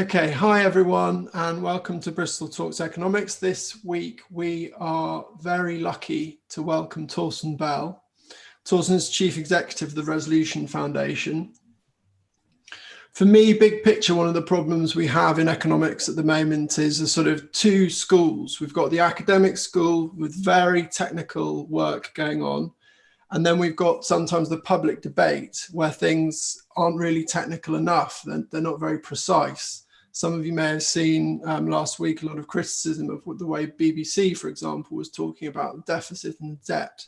Okay, hi everyone and welcome to Bristol Talks Economics. This week we are very lucky to welcome Torsten Bell. Torsten is Chief Executive of the Resolution Foundation. For me, big picture, one of the problems we have in economics at the moment is a sort of two schools. We've got the academic school with very technical work going on, and then we've got sometimes the public debate where things aren't really technical enough, they're not very precise. Some of you may have seen last week a lot of criticism of the way BBC, for example, was talking about deficit and debt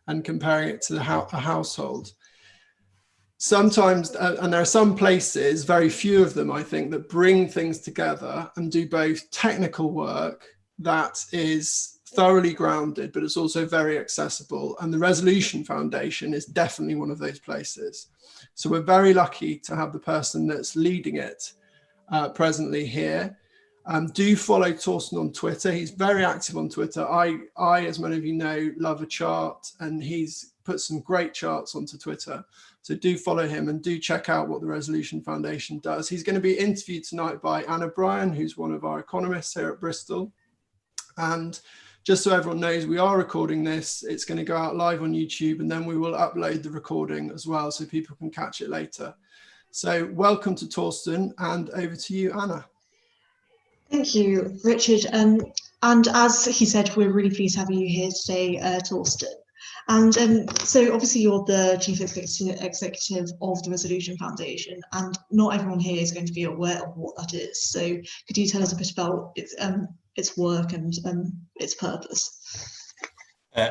and comparing it to a household. Sometimes, and there are some places, very few of them, I think, that bring things together and do both technical work that is thoroughly grounded, but it's also very accessible. And the Resolution Foundation is definitely one of those places. So we're very lucky to have the person that's leading it presently here. Do follow Torsten on Twitter. He's very active on Twitter. I, as many of you know, love a chart, and he's put some great charts onto Twitter. So do follow him and do check out what the Resolution Foundation does. He's going to be interviewed tonight by Anna Bryan, who's one of our economists here at Bristol. And just so everyone knows, we are recording this. It's going to go out live on YouTube, and then we will upload the recording as well so people can catch it later. So welcome to Torsten, and over to you, Anna. Thank you, Richard. And as he said, we're really pleased to have you here today, Torsten. And so obviously you're the Chief Executive of the Resolution Foundation, and not everyone here is going to be aware of what that is. So could you tell us a bit about its work and its purpose?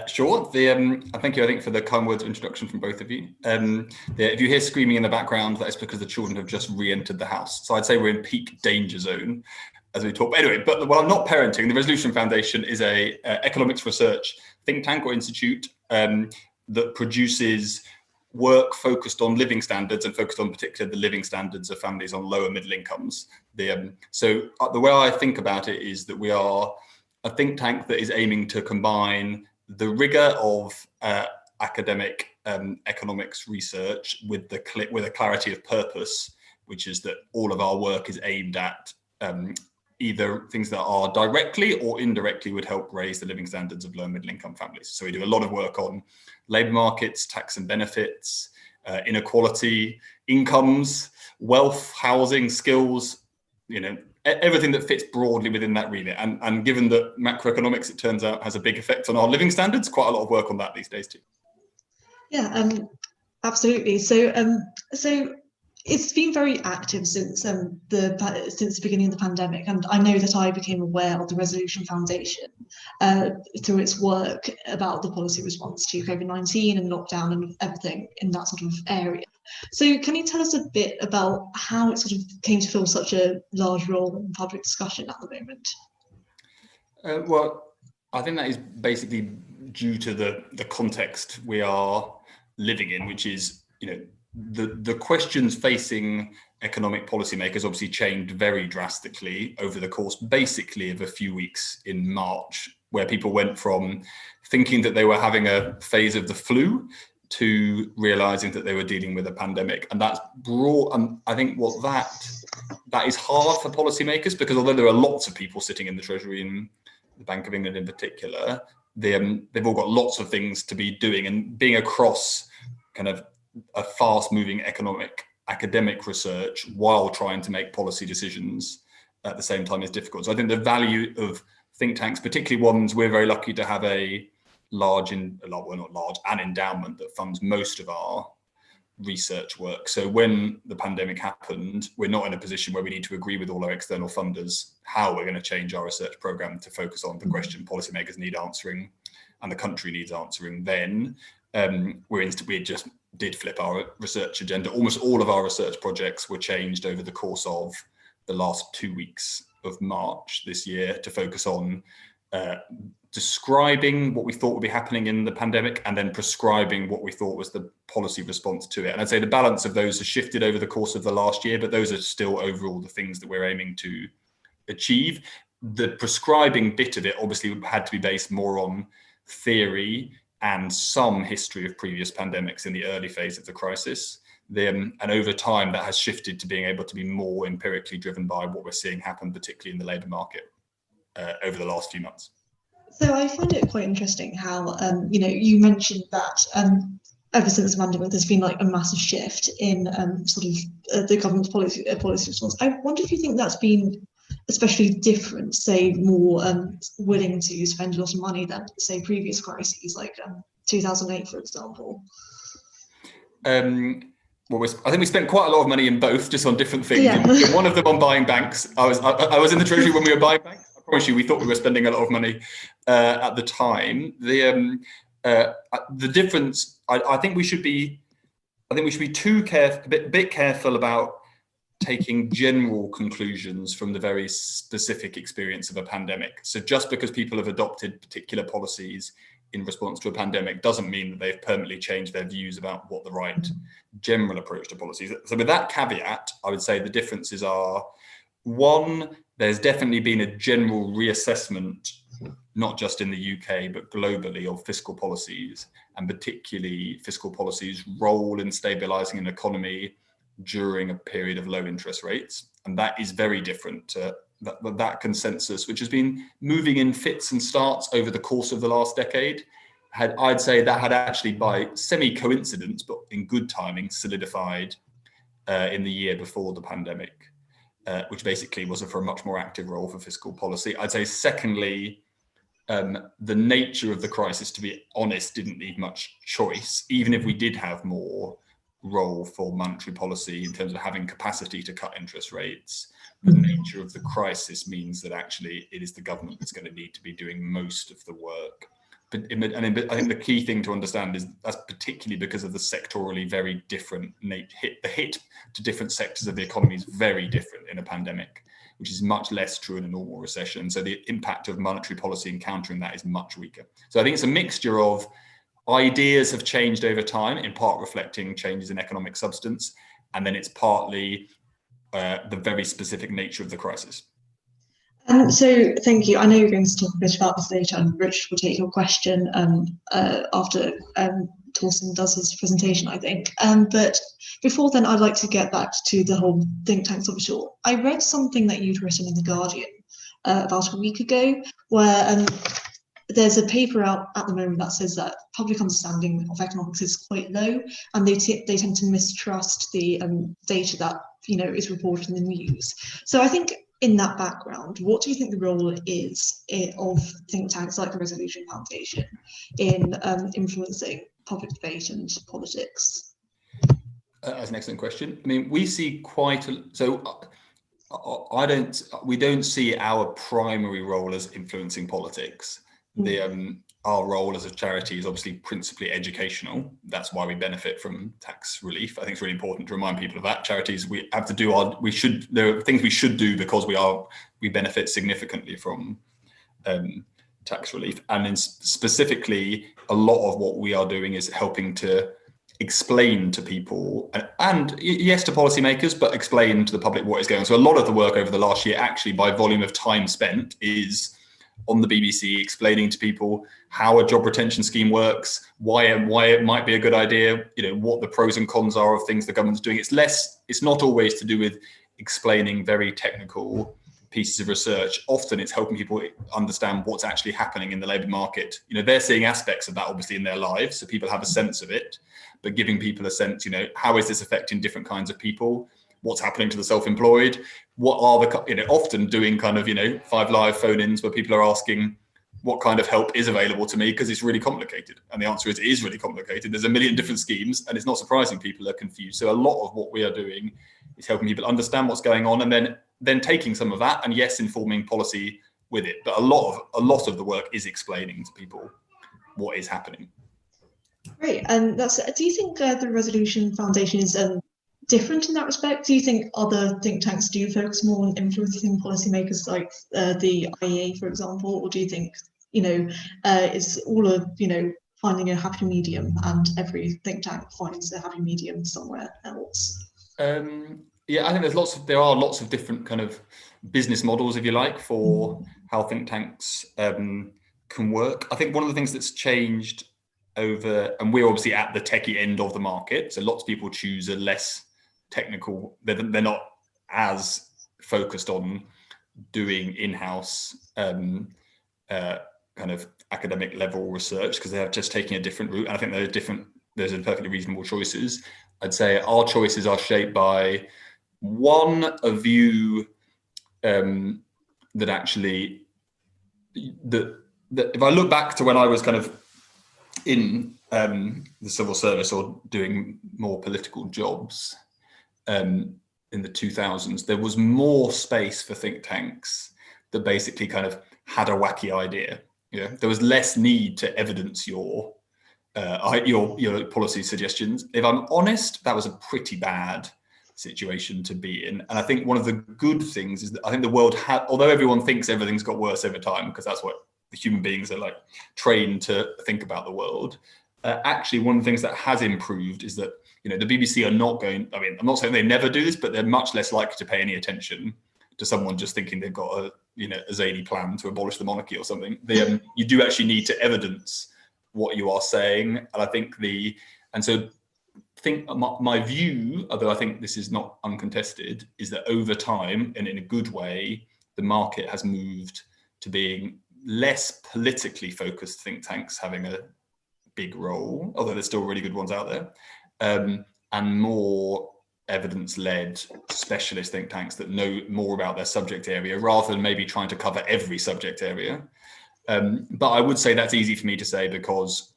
Sure. Thank you, I think, for the kind words of introduction from both of you. If you hear screaming in the background, that is because the children have just re-entered the house. So I'd say we're in peak danger zone as we talk. Anyway, but while I'm not parenting, the Resolution Foundation is a economics research think tank or institute that produces work focused on living standards and focused on particularly the living standards of families on lower middle incomes. So the way I think about it is that we are a think tank that is aiming to combine the rigor of academic economics research with a clarity of purpose, which is that all of our work is aimed at either things that are directly or indirectly would help raise the living standards of low and middle income families. So we do a lot of work on labour markets, tax and benefits, inequality, incomes, wealth, housing, skills, everything that fits broadly within that remit. And given that macroeconomics, it turns out, has a big effect on our living standards, quite a lot of work on that these days too. Yeah, absolutely. So it's been very active since the beginning of the pandemic, and I know that I became aware of the Resolution Foundation through its work about the policy response to COVID-19 and lockdown and everything in that sort of area. So can you tell us a bit about how it sort of came to fill such a large role in public discussion at the moment? Well, I think that is basically due to the context we are living in, which is, the questions facing economic policymakers obviously changed very drastically over the course, basically, of a few weeks in March, where people went from thinking that they were having a phase of the flu to realizing that they were dealing with a pandemic. And that's brought, I think that is hard for policymakers, because although there are lots of people sitting in the Treasury and the Bank of England in particular, they've all got lots of things to be doing, and being across kind of a fast-moving academic research while trying to make policy decisions at the same time is difficult. So I think the value of think tanks, particularly ones we're very lucky to have an endowment that funds most of our research work. So when the pandemic happened, we're not in a position where we need to agree with all our external funders how we're going to change our research program to focus on the question policymakers need answering and the country needs answering. Then we just did flip our research agenda. Almost all of our research projects were changed over the course of the last 2 weeks of March this year to focus on describing what we thought would be happening in the pandemic and then prescribing what we thought was the policy response to it. And I'd say the balance of those has shifted over the course of the last year, but those are still overall the things that we're aiming to achieve. The prescribing bit of it obviously had to be based more on theory and some history of previous pandemics in the early phase of the crisis. And over time, that has shifted to being able to be more empirically driven by what we're seeing happen, particularly in the labour market over the last few months. So I find it quite interesting how, you mentioned that ever since the pandemic, there's been like a massive shift in sort of the government's policy response. I wonder if you think that's been especially different, say more willing to spend a lot of money than, say, previous crises, like 2008, for example. Well, I think we spent quite a lot of money in both, just on different things. Yeah. And one of them on buying banks. I was in the Treasury when we were buying banks. I promise you, we thought we were spending a lot of money at the time. The difference, I think we should be a bit careful about taking general conclusions from the very specific experience of a pandemic. So just because people have adopted particular policies in response to a pandemic doesn't mean that they've permanently changed their views about what the right general approach to policies. So with that caveat, I would say the differences are, one, there's definitely been a general reassessment, not just in the UK, but globally, of fiscal policies, and particularly fiscal policies' role in stabilising an economy during a period of low interest rates. And that is very different to that consensus, which has been moving in fits and starts over the course of the last decade. I'd say that had actually, by semi-coincidence, but in good timing, solidified in the year before the pandemic, which basically was for a much more active role for fiscal policy. I'd say, secondly, the nature of the crisis, to be honest, didn't leave much choice, even if we did have more role for monetary policy in terms of having capacity to cut interest rates. The nature of the crisis means that actually it is the government that's going to need to be doing most of the work. But I think the key thing to understand is that's particularly because of the sectorally very different hit. The hit to different sectors of the economy is very different in a pandemic, which is much less true in a normal recession. So the impact of monetary policy in countering that is much weaker. So I think it's a mixture of ideas have changed over time, in part reflecting changes in economic substance, and then it's partly the very specific nature of the crisis. So thank you. I know you're going to talk a bit about this later, and Rich will take your question after Torsten does his presentation, I think. But before then, I'd like to get back to the whole think tanks of it all. I read something that you'd written in The Guardian about a week ago, where there's a paper out at the moment that says that public understanding of economics is quite low, and they tend to mistrust the data that is reported in the news. So I think, in that background, what do you think the role is of think tanks like the Resolution Foundation in influencing public debate and politics? That's an excellent question. I mean, we see we don't see our primary role as influencing politics. Our role as a charity is obviously principally educational. That's why we benefit from tax relief. I think it's really important to remind people of that. Charities, there are things we should do because we benefit significantly from tax relief. And then specifically, a lot of what we are doing is helping to explain to people and yes, to policymakers, but explain to the public what is going on. So a lot of the work over the last year, actually by volume of time spent, is on the BBC explaining to people how a job retention scheme works, why it might be a good idea, what the pros and cons are of things the government's doing. It's not always to do with explaining very technical pieces of research. Often it's helping people understand what's actually happening in the labour market. They're seeing aspects of that obviously in their lives, so people have a sense of it, but giving people a sense, how is this affecting different kinds of people? What's happening to the self-employed? What are often doing kind of, 5 live phone-ins where people are asking what kind of help is available to me because it's really complicated. And the answer is it is really complicated. There's a million different schemes, and it's not surprising people are confused. So a lot of what we are doing is helping people understand what's going on, and then taking some of that and yes, informing policy with it. But a lot of the work is explaining to people what is happening. Great. And do you think the Resolution Foundation is different in that respect? Do you think other think tanks do focus more on influencing policymakers, like the IEA, for example, or do you think it's all finding a happy medium, and every think tank finds a happy medium somewhere else? Yeah, I think there are lots of different kind of business models, if you like, for how think tanks can work. I think one of the things that's changed and we're obviously at the techie end of the market. So lots of people choose a less technical, they're not as focused on doing in-house kind of academic level research because they're just taking a different route. And I think those are perfectly reasonable choices. I'd say our choices are shaped by a view that actually, that if I look back to when I was kind of in the civil service or doing more political jobs in the 2000s, there was more space for think tanks that basically kind of had a wacky idea. There was less need to evidence your policy suggestions. If I'm honest, that was a pretty bad situation to be in. And I think one of the good things is that I think the world although everyone thinks everything's got worse over time, because that's what the human beings are like trained to think about the world. Actually, one of the things that has improved is that, the BBC are not going, I'm not saying they never do this, but they're much less likely to pay any attention to someone just thinking they've got a zany plan to abolish the monarchy or something. You do actually need to evidence what you are saying. And I think my view, although I think this is not uncontested, is that over time and in a good way, the market has moved to being less politically focused think tanks having a big role, although there's still really good ones out there, and more evidence-led specialist think tanks that know more about their subject area rather than maybe trying to cover every subject area. But I would say that's easy for me to say because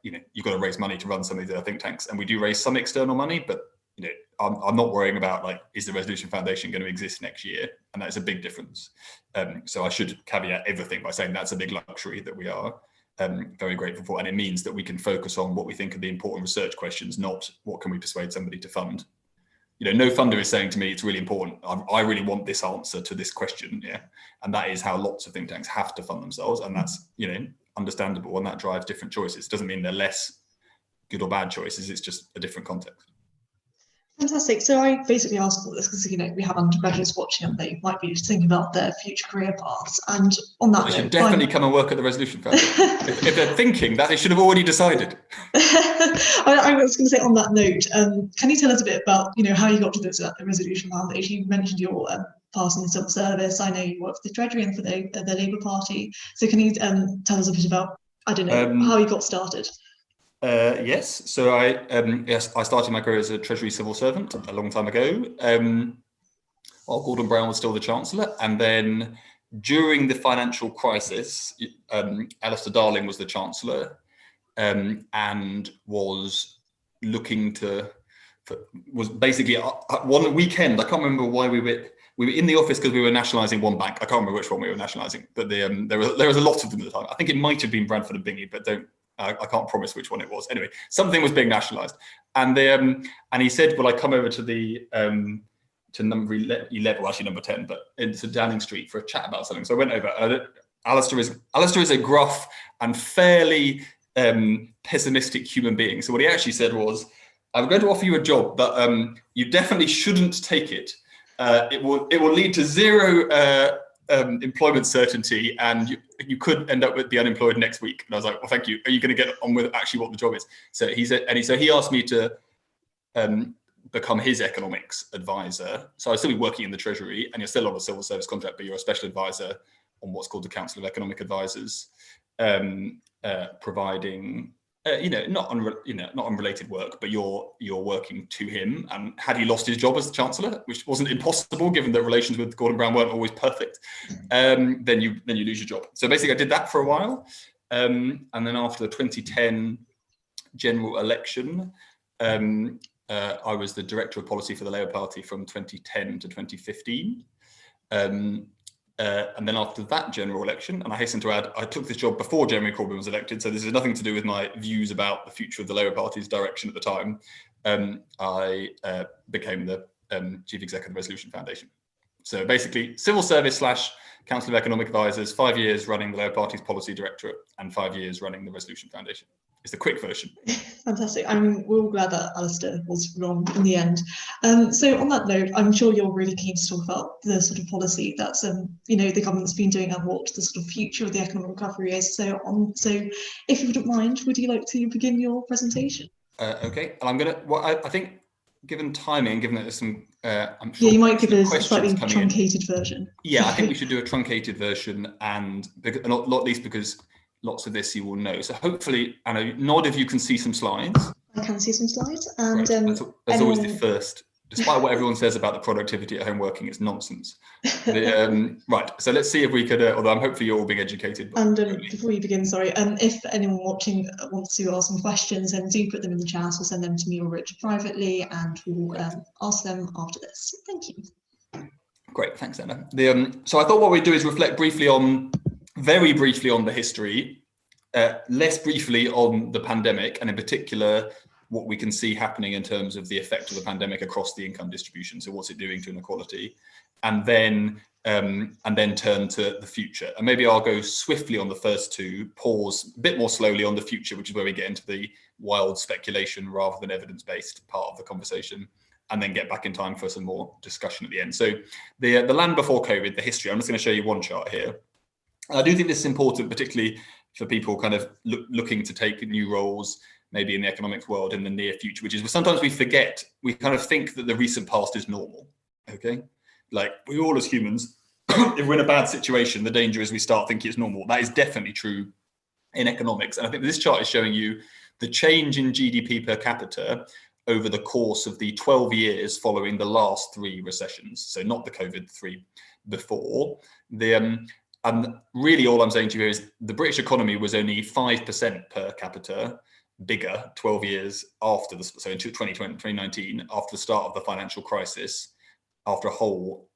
you've got to raise money to run some of these other think tanks, and we do raise some external money, but I'm not worrying about is the Resolution Foundation going to exist next year, and that's a big difference. So I should caveat everything by saying that's a big luxury that we are very grateful for, and it means that we can focus on what we think are the important research questions, not what can we persuade somebody to fund. No funder is saying to me it's really important, I really want this answer to this question, and that is how lots of think tanks have to fund themselves, and that's understandable, and that drives different choices. It doesn't mean they're less good or bad choices, it's just a different context. Fantastic. So I basically asked all this because we have undergraduates watching and they might be thinking about their future career paths. And on that, they should definitely come and work at the Resolution Foundation. if they're thinking that, they should have already decided. I was going to say on that note, can you tell us a bit about how you got to this at the Resolution Foundation? You mentioned your past in the civil service. I know you worked for the Treasury and for the Labour Party. So can you tell us a bit about how you got started? Yes. So I started my career as a Treasury civil servant a long time ago, while Gordon Brown was still the Chancellor. And then during the financial crisis, Alistair Darling was the Chancellor, and was looking was basically one weekend. I can't remember why we were in the office because we were nationalising one bank. I can't remember which one we were nationalising, but there was a lot of them at the time. I think it might have been Bradford and Bingley, but I can't promise which one it was. Anyway, something was being nationalised, and he said, "Will I come over to the to number 11, well, actually number 10, but into Downing Street for a chat about something?" So I went over. Alistair is a gruff and fairly pessimistic human being. So what he actually said was, "I'm going to offer you a job, but you definitely shouldn't take it. It will lead to zero employment certainty, and you could end up with be unemployed next week." And I was like, "Well, thank you. Are you going to get on with actually what the job is?" So he said, he asked me to become his economics advisor. So I'd still be working in the Treasury, and you're still on a civil service contract, but you're a special advisor on what's called the Council of Economic Advisors, providing not unrelated work, but you're working to him. And had he lost his job as the Chancellor, which wasn't impossible given that relations with Gordon Brown weren't always perfect, then you lose your job. So basically I did that for a while, and then after the 2010 general election, I was the Director of Policy for the Labour Party from 2010 to 2015. And then after that general election, and I hasten to add, I took this job before Jeremy Corbyn was elected, so this has nothing to do with my views about the future of the Labour Party's direction at the time. I became the Chief Executive of the Resolution Foundation. So basically, civil service / Council of Economic Advisors, 5 years running the Labour Party's policy directorate, and 5 years running the Resolution Foundation. It's the quick version. Fantastic. We're all glad that Alistair was wrong in the end. So on that note, I'm sure you're really keen to talk about the sort of policy that's the government's been doing and what the sort of future of the economic recovery is. So if you wouldn't mind, would you like to begin your presentation? Okay, and I'm gonna. Well, I think, given timing, given that there's some, I'm sure you might give a slightly coming truncated version. Yeah, I think we should do a truncated version, and not least because lots of this you will know. So hopefully, Anna, nod if you can see some slides. I can see some slides, and that's always the first. Despite what everyone says about the productivity at home working, it's nonsense. Right, so let's see if we could, although I'm hopefully you're all being educated. And before you begin, sorry, if anyone watching wants to ask some questions, then do put them in the chat or send them to me or Richard privately, and we'll ask them after this. Thank you. Great, thanks, Anna. So I thought what we'd do is reflect very briefly on the history, less briefly on the pandemic, and in particular, what we can see happening in terms of the effect of the pandemic across the income distribution. So what's it doing to inequality? And then turn to the future. And maybe I'll go swiftly on the first two, pause a bit more slowly on the future, which is where we get into the wild speculation rather than evidence-based part of the conversation, and then get back in time for some more discussion at the end. So the land before COVID, the history, I'm just going to show you one chart here. And I do think this is important, particularly for people kind of looking to take new roles, maybe in the economics world in the near future, which is sometimes we forget, we kind of think that the recent past is normal, okay? Like we all as humans, if we're in a bad situation, the danger is we start thinking it's normal. That is definitely true in economics. And I think this chart is showing you the change in GDP per capita over the course of the 12 years following the last three recessions. So not the COVID three before. And really all I'm saying to you is the British economy was only 5% per capita bigger 12 years after so in 2019, after the start of the financial crisis, after a whole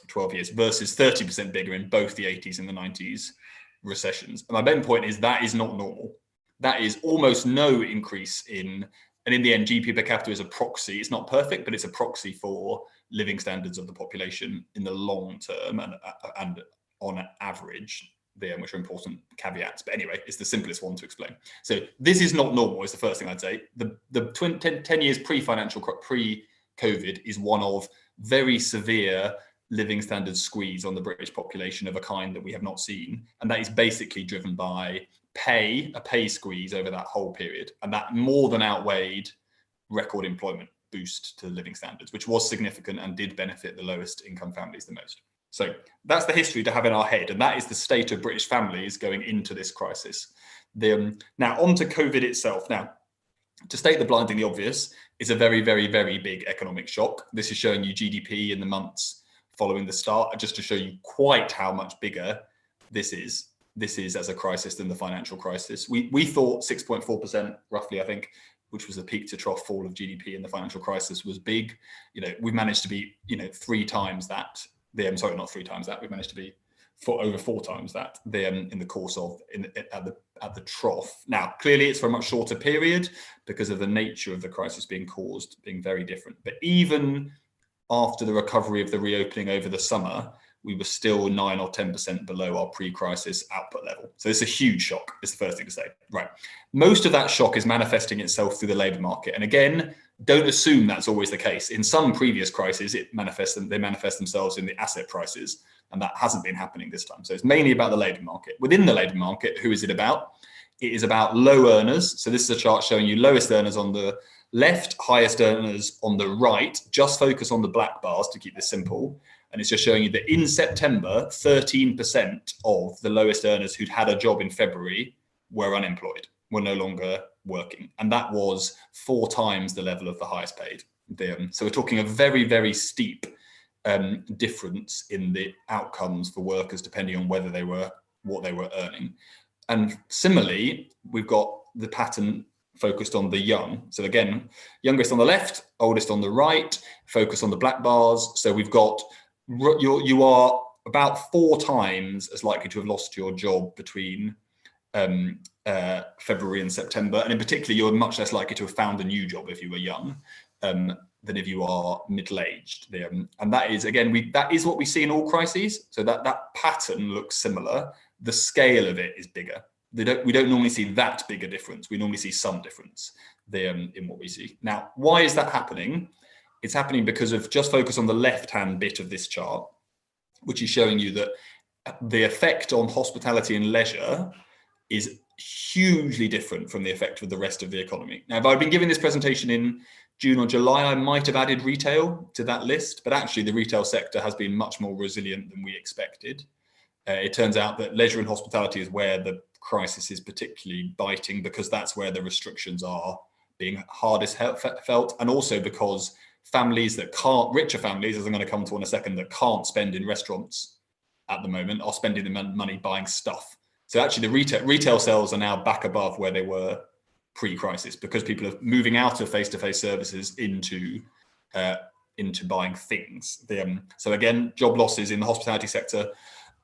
12 years, versus 30% bigger in both the 80s and the 90s recessions. And my main point is that is not normal. That is almost no increase in, and in the end, GDP per capita is a proxy. It's not perfect, but it's a proxy for living standards of the population in the long term and on average, which are important caveats. But anyway, it's the simplest one to explain. So this is not normal is the first thing I'd say. The 10 years pre-COVID is one of very severe living standards squeeze on the British population of a kind that we have not seen. And that is basically driven by a pay squeeze over that whole period. And that more than outweighed record employment boost to living standards, which was significant and did benefit the lowest income families the most. So that's the history to have in our head. And that is the state of British families going into this crisis. Now on to COVID itself. Now, to state the blindingly obvious, it's a very, very, very big economic shock. This is showing you GDP in the months following the start, just to show you quite how much bigger this is as a crisis than the financial crisis. We thought 6.4% roughly, I think, which was the peak to trough fall of GDP in the financial crisis, was big. We managed to be, 3 times that. Sorry, not 3 times that. We managed to be over 4 times that in the course of at the trough. Now, clearly, it's for a much shorter period because of the nature of the crisis being very different. But even after the recovery of the reopening over the summer, we were still 9 or 10% below our pre-crisis output level. So it's a huge shock, is the first thing to say. Right. Most of that shock is manifesting itself through the labour market. And again, don't assume that's always the case. In some previous crises, they manifest themselves in the asset prices, and that hasn't been happening this time. So it's mainly about the labour market. Within the labour market, who is it about? It is about low earners. So this is a chart showing you lowest earners on the left, highest earners on the right. Just focus on the black bars to keep this simple. And it's just showing you that in September, 13% of the lowest earners who'd had a job in February were unemployed, were no longer working. And that was 4 times the level of the highest paid. So we're talking a very, very steep difference in the outcomes for workers, depending on what they were earning. And similarly, we've got the pattern focused on the young. So again, youngest on the left, oldest on the right, focus on the black bars. So we've got, you are about 4 times as likely to have lost your job between February and September. And in particular, you're much less likely to have found a new job if you were young than if you are middle-aged. And that is, again, that is what we see in all crises. So that pattern looks similar. The scale of it is bigger. we don't normally see that big a difference. We normally see some difference there in what we see. Now, why is that happening? It's happening because of, just focus on the left-hand bit of this chart, which is showing you that the effect on hospitality and leisure is hugely different from the effect of the rest of the economy. Now, if I'd been giving this presentation in June or July, I might have added retail to that list, but actually the retail sector has been much more resilient than we expected. It turns out that leisure and hospitality is where the crisis is particularly biting, because that's where the restrictions are being hardest felt, and also because families that can't, richer families, as I'm going to come to in a second, that can't spend in restaurants at the moment are spending the money buying stuff. So actually the retail sales are now back above where they were pre-crisis, because people are moving out of face-to-face services into buying things. So again, job losses in the hospitality sector,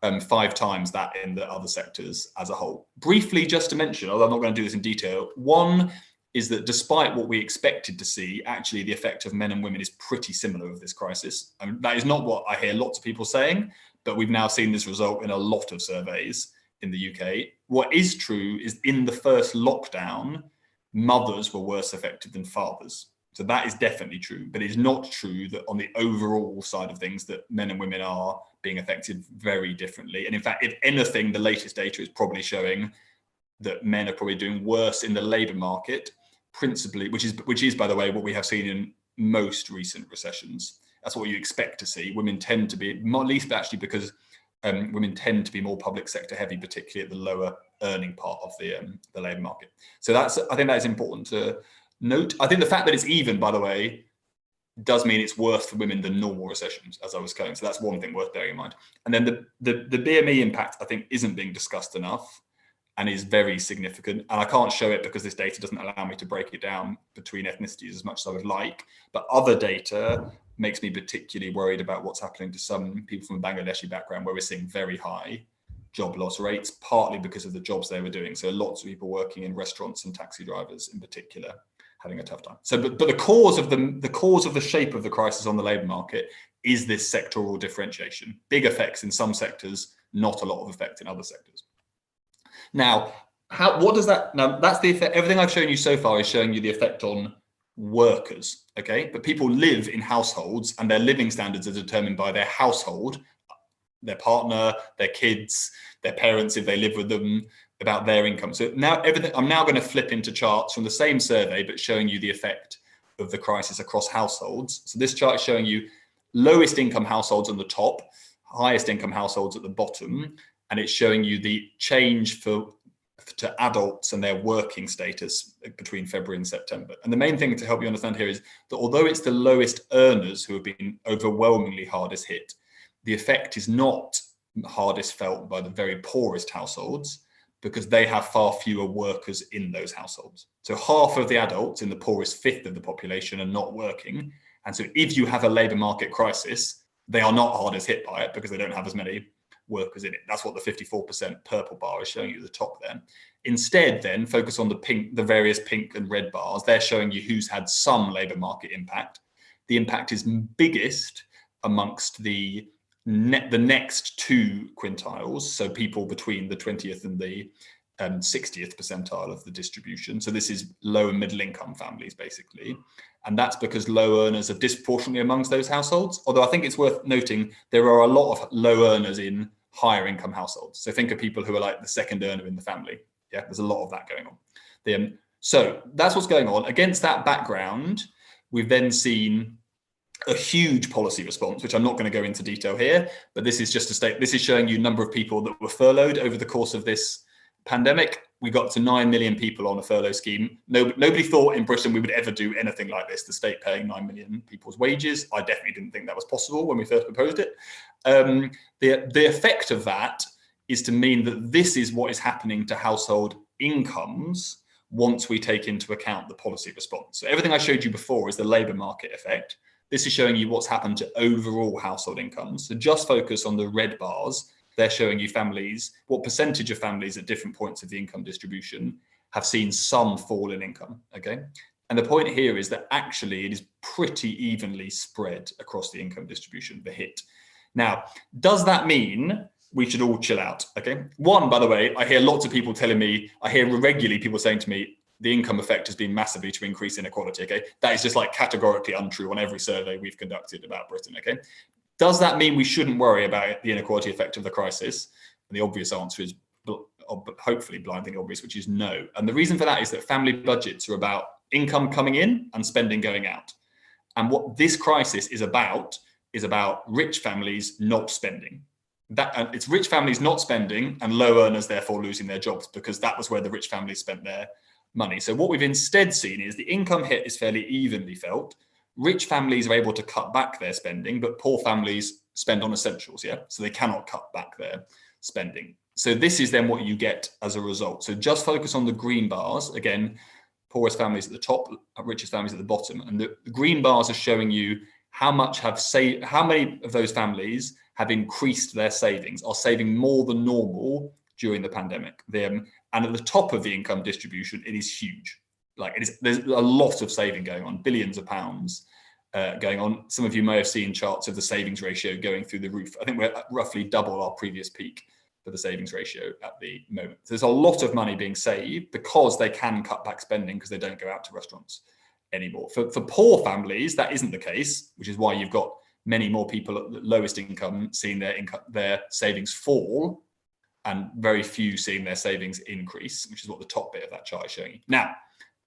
5 times that in the other sectors as a whole. Briefly, just to mention, although I'm not going to do this in detail, one is that despite what we expected to see, actually the effect of men and women is pretty similar of this crisis. I mean, that is not what I hear lots of people saying, but we've now seen this result in a lot of surveys in the UK. What is true is in the first lockdown, mothers were worse affected than fathers. So that is definitely true, but it's not true that on the overall side of things that men and women are being affected very differently. And in fact, if anything, the latest data is probably showing that men are probably doing worse in the labour market, principally, which is, by the way, what we have seen in most recent recessions. That's what you expect to see. Women tend to be, at least actually because women tend to be more public sector heavy, particularly at the lower earning part of the labour market. So I think that is important to note. I think the fact that it's even, by the way, does mean it's worse for women than normal recessions, as I was going. So that's one thing worth bearing in mind. And then the BME impact, I think, isn't being discussed enough and is very significant. And I can't show it because this data doesn't allow me to break it down between ethnicities as much as I would like. But other data makes me particularly worried about what's happening to some people from a Bangladeshi background, where we're seeing very high job loss rates, partly because of the jobs they were doing. So lots of people working in restaurants and taxi drivers in particular having a tough time. So, but the cause of the shape of the crisis on the labour market is this sectoral differentiation. Big effects in some sectors, not a lot of effect in other sectors. Now, what does that? Now, that's the effect. Everything I've shown you so far is showing you the effect on workers. Okay, but people live in households, and their living standards are determined by their household, their partner, their kids, their parents if they live with them, about their income. So now I'm now going to flip into charts from the same survey, but showing you the effect of the crisis across households. So this chart is showing you lowest income households on the top, highest income households at the bottom, and it's showing you the change to adults and their working status between February and September. And the main thing to help you understand here is that although it's the lowest earners who have been overwhelmingly hardest hit, the effect is not hardest felt by the very poorest households, because they have far fewer workers in those households. So half of the adults in the poorest fifth of the population are not working. And so if you have a labour market crisis, they are not hardest hit by it because they don't have as many workers in it. That's what the 54% purple bar is showing you at the top there. Instead, then focus on the various pink and red bars. They're showing you who's had some labour market impact. The impact is biggest amongst the next 2 quintiles, so people between the 20th and the 60th percentile of the distribution. So this is low and middle income families, basically. And that's because low earners are disproportionately amongst those households. Although I think it's worth noting, there are a lot of low earners in higher income households. So think of people who are like the second earner in the family. Yeah, there's a lot of that going on. So that's what's going on. Against that background, we've then seen a huge policy response, which I'm not going to go into detail here, but this is just to state, this is showing you a number of people that were furloughed over the course of this pandemic. We got to 9 million people on a furlough scheme. Nobody thought in Britain we would ever do anything like this, the state paying 9 million people's wages. I definitely didn't think that was possible when we first proposed it. The effect of that is to mean that this is what is happening to household incomes once we take into account the policy response. So everything I showed you before is the labour market effect. This is showing you what's happened to overall household incomes. So just focus on the red bars. They're showing you families, what percentage of families at different points of the income distribution have seen some fall in income, okay? And the point here is that actually it is pretty evenly spread across the income distribution, the hit. Now, does that mean we should all chill out, okay? One, by the way, I hear lots of people telling me, I hear regularly people saying to me, the income effect has been massively to increase inequality, okay? That is just like categorically untrue on every survey we've conducted about Britain, okay? Does that mean we shouldn't worry about the inequality effect of the crisis? And the obvious answer is hopefully blindingly obvious, which is no. And the reason for that is that family budgets are about income coming in and spending going out. And what this crisis is about rich families not spending. And it's rich families not spending and low earners therefore losing their jobs, because that was where the rich families spent their money. So what we've instead seen is the income hit is fairly evenly felt. Rich families are able to cut back their spending, but poor families spend on essentials, yeah? So they cannot cut back their spending. So this is then what you get as a result. So just focus on the green bars. Again, poorest families at the top, richest families at the bottom. And the green bars are showing you how many of those families have increased their savings, are saving more than normal during the pandemic. And at the top of the income distribution, it is huge. There's a lot of saving going on, billions of pounds going on. Some of you may have seen charts of the savings ratio going through the roof. I think we're at roughly double our previous peak for the savings ratio at the moment. So there's a lot of money being saved because they can cut back spending because they don't go out to restaurants anymore. For poor families, that isn't the case, which is why you've got many more people at the lowest income seeing their savings fall and very few seeing their savings increase, which is what the top bit of that chart is showing you. Now,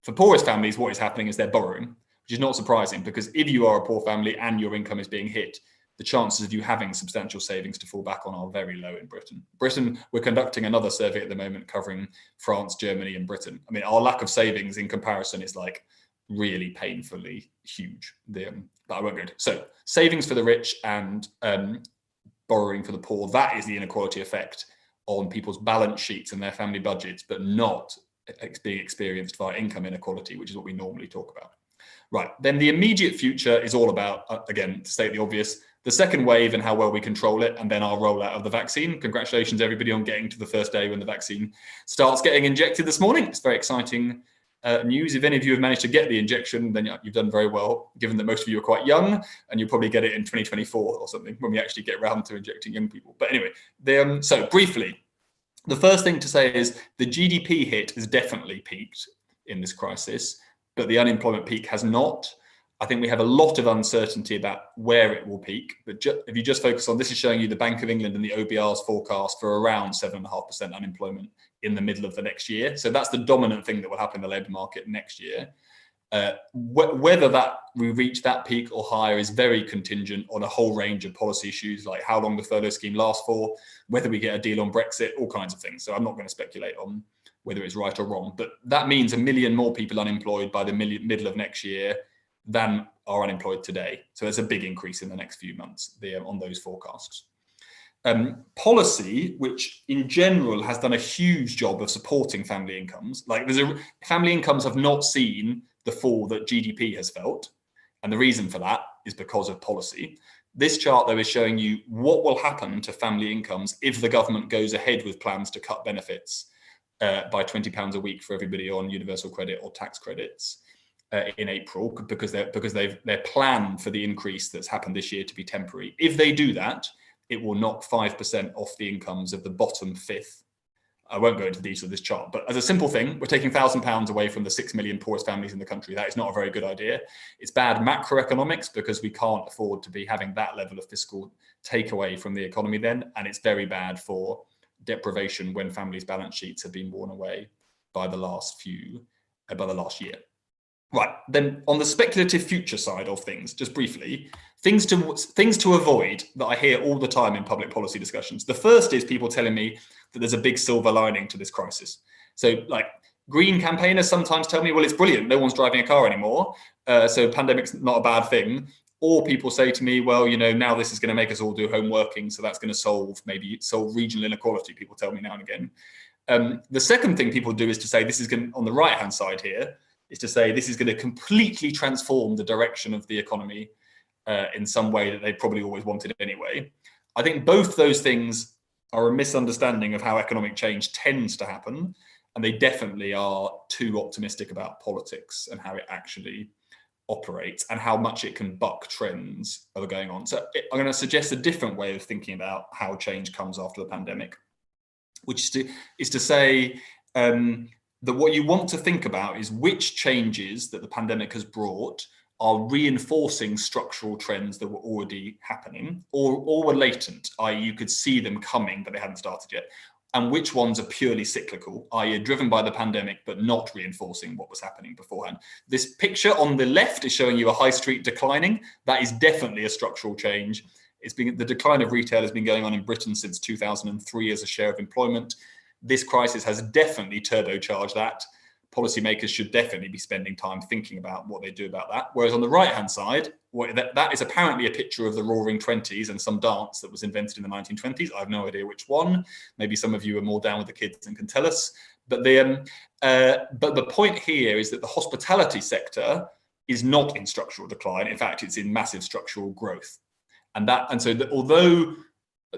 for poorest families, what is happening is they're borrowing, which is not surprising, because if you are a poor family and your income is being hit, the chances of you having substantial savings to fall back on are very low in Britain. We're conducting another survey at the moment covering France, Germany, and Britain. I mean, our lack of savings in comparison is like really painfully huge. But I won't go into. So savings for the rich and borrowing for the poor, that is the inequality effect on people's balance sheets and their family budgets, but not being experienced via income inequality, which is what we normally talk about. Right, then the immediate future is all about, again, to state the obvious, the second wave and how well we control it, and then our rollout of the vaccine. Congratulations, everybody, on getting to the first day when the vaccine starts getting injected this morning. It's very exciting news. If any of you have managed to get the injection, then you've done very well, given that most of you are quite young, and you'll probably get it in 2024 or something when we actually get around to injecting young people. But anyway, so briefly, the first thing to say is the GDP hit has definitely peaked in this crisis, but the unemployment peak has not. I think we have a lot of uncertainty about where it will peak, but if you just focus on, this is showing you the Bank of England and the OBR's forecast for around 7.5% unemployment in the middle of the next year. So that's the dominant thing that will happen in the labour market next year. Whether we reach that peak or higher is very contingent on a whole range of policy issues, like how long the furlough scheme lasts for, whether we get a deal on Brexit, all kinds of things. So I'm not going to speculate on whether it's right or wrong, but that means 1 million more people unemployed by the middle of next year than are unemployed today. So there's a big increase in the next few months on those forecasts. Policy, which in general has done a huge job of supporting family incomes, family incomes have not seen the fall that GDP has felt. And the reason for that is because of policy. This chart, though, is showing you what will happen to family incomes if the government goes ahead with plans to cut benefits by £20 a week for everybody on universal credit or tax credits in April, because they're planned for the increase that's happened this year to be temporary. If they do that, it will knock 5% off the incomes of the bottom fifth. I won't go into the detail of this chart, but as a simple thing, we're taking £1,000 away from the 6 million poorest families in the country. That is not a very good idea. It's bad macroeconomics because we can't afford to be having that level of fiscal takeaway from the economy then, and it's very bad for deprivation when families' balance sheets have been worn away by the last year. Right, then on the speculative future side of things, just briefly, things to avoid that I hear all the time in public policy discussions. The first is people telling me that there's a big silver lining to this crisis. So like green campaigners sometimes tell me, well, it's brilliant, no one's driving a car anymore, so pandemic's not a bad thing. Or people say to me, well, now this is going to make us all do home working, so that's going to solve regional inequality, people tell me now and again. The second thing people do is to say, this is going, on the right-hand side here, is to say this is going to completely transform the direction of the economy in some way that they probably always wanted anyway. I think both those things are a misunderstanding of how economic change tends to happen, and they definitely are too optimistic about politics and how it actually operates and how much it can buck trends that are going on. So I'm going to suggest a different way of thinking about how change comes after the pandemic, which is to say that what you want to think about is which changes that the pandemic has brought are reinforcing structural trends that were already happening or were latent, i.e. you could see them coming, but they hadn't started yet. And which ones are purely cyclical, i.e. driven by the pandemic, but not reinforcing what was happening beforehand. This picture on the left is showing you a high street declining. That is definitely a structural change. The decline of retail has been going on in Britain since 2003 as a share of employment. This crisis has definitely turbocharged that. Policymakers should definitely be spending time thinking about what they do about that. Whereas on the right-hand side, that is apparently a picture of the Roaring Twenties and some dance that was invented in the 1920s. I have no idea which one. Maybe some of you are more down with the kids and can tell us. But the point here is that the hospitality sector is not in structural decline. In fact, it's in massive structural growth. Although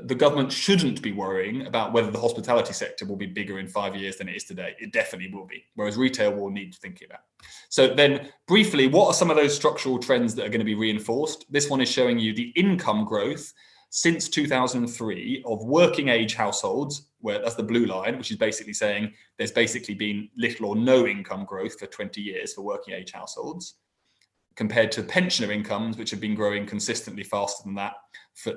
the government shouldn't be worrying about whether the hospitality sector will be bigger in 5 years than it is today, it definitely will be, whereas retail will need thinking about. So then briefly, what are some of those structural trends that are going to be reinforced? This one is showing you the income growth since 2003 of working age households, where that's the blue line, which is basically saying there's basically been little or no income growth for 20 years for working age households, compared to pensioner incomes, which have been growing consistently faster than that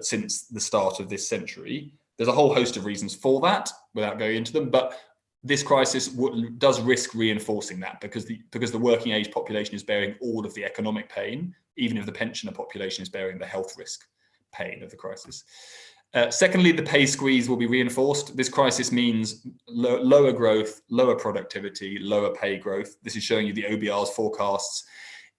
since the start of this century. There's a whole host of reasons for that without going into them, but this crisis does risk reinforcing that because the working age population is bearing all of the economic pain, even if the pensioner population is bearing the health risk pain of the crisis. Secondly, the pay squeeze will be reinforced. This crisis means lower growth, lower productivity, lower pay growth. This is showing you the OBR's forecasts.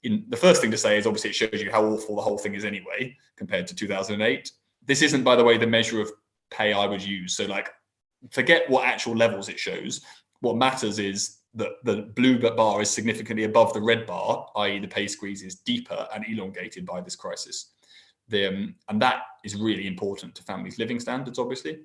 The first thing to say is obviously it shows you how awful the whole thing is anyway compared to 2008. This isn't, by the way, the measure of pay I would use. So forget what actual levels it shows. What matters is that the blue bar is significantly above the red bar, i.e. the pay squeeze is deeper and elongated by this crisis. And that is really important to families' living standards, obviously.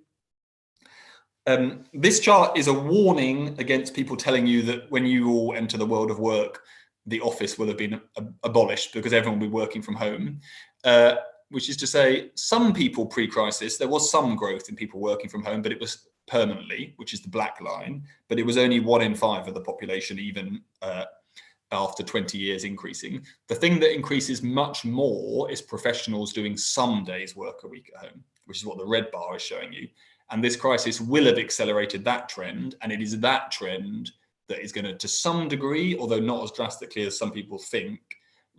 This chart is a warning against people telling you that when you all enter the world of work, the office will have been abolished because everyone will be working from home, which is to say some people pre-crisis, there was some growth in people working from home, but it was permanently, which is the black line, but it was only 1 in 5 of the population, even after 20 years increasing. The thing that increases much more is professionals doing some days work a week at home, which is what the red bar is showing you. And this crisis will have accelerated that trend, and it is that trend that is going to some degree, although not as drastically as some people think,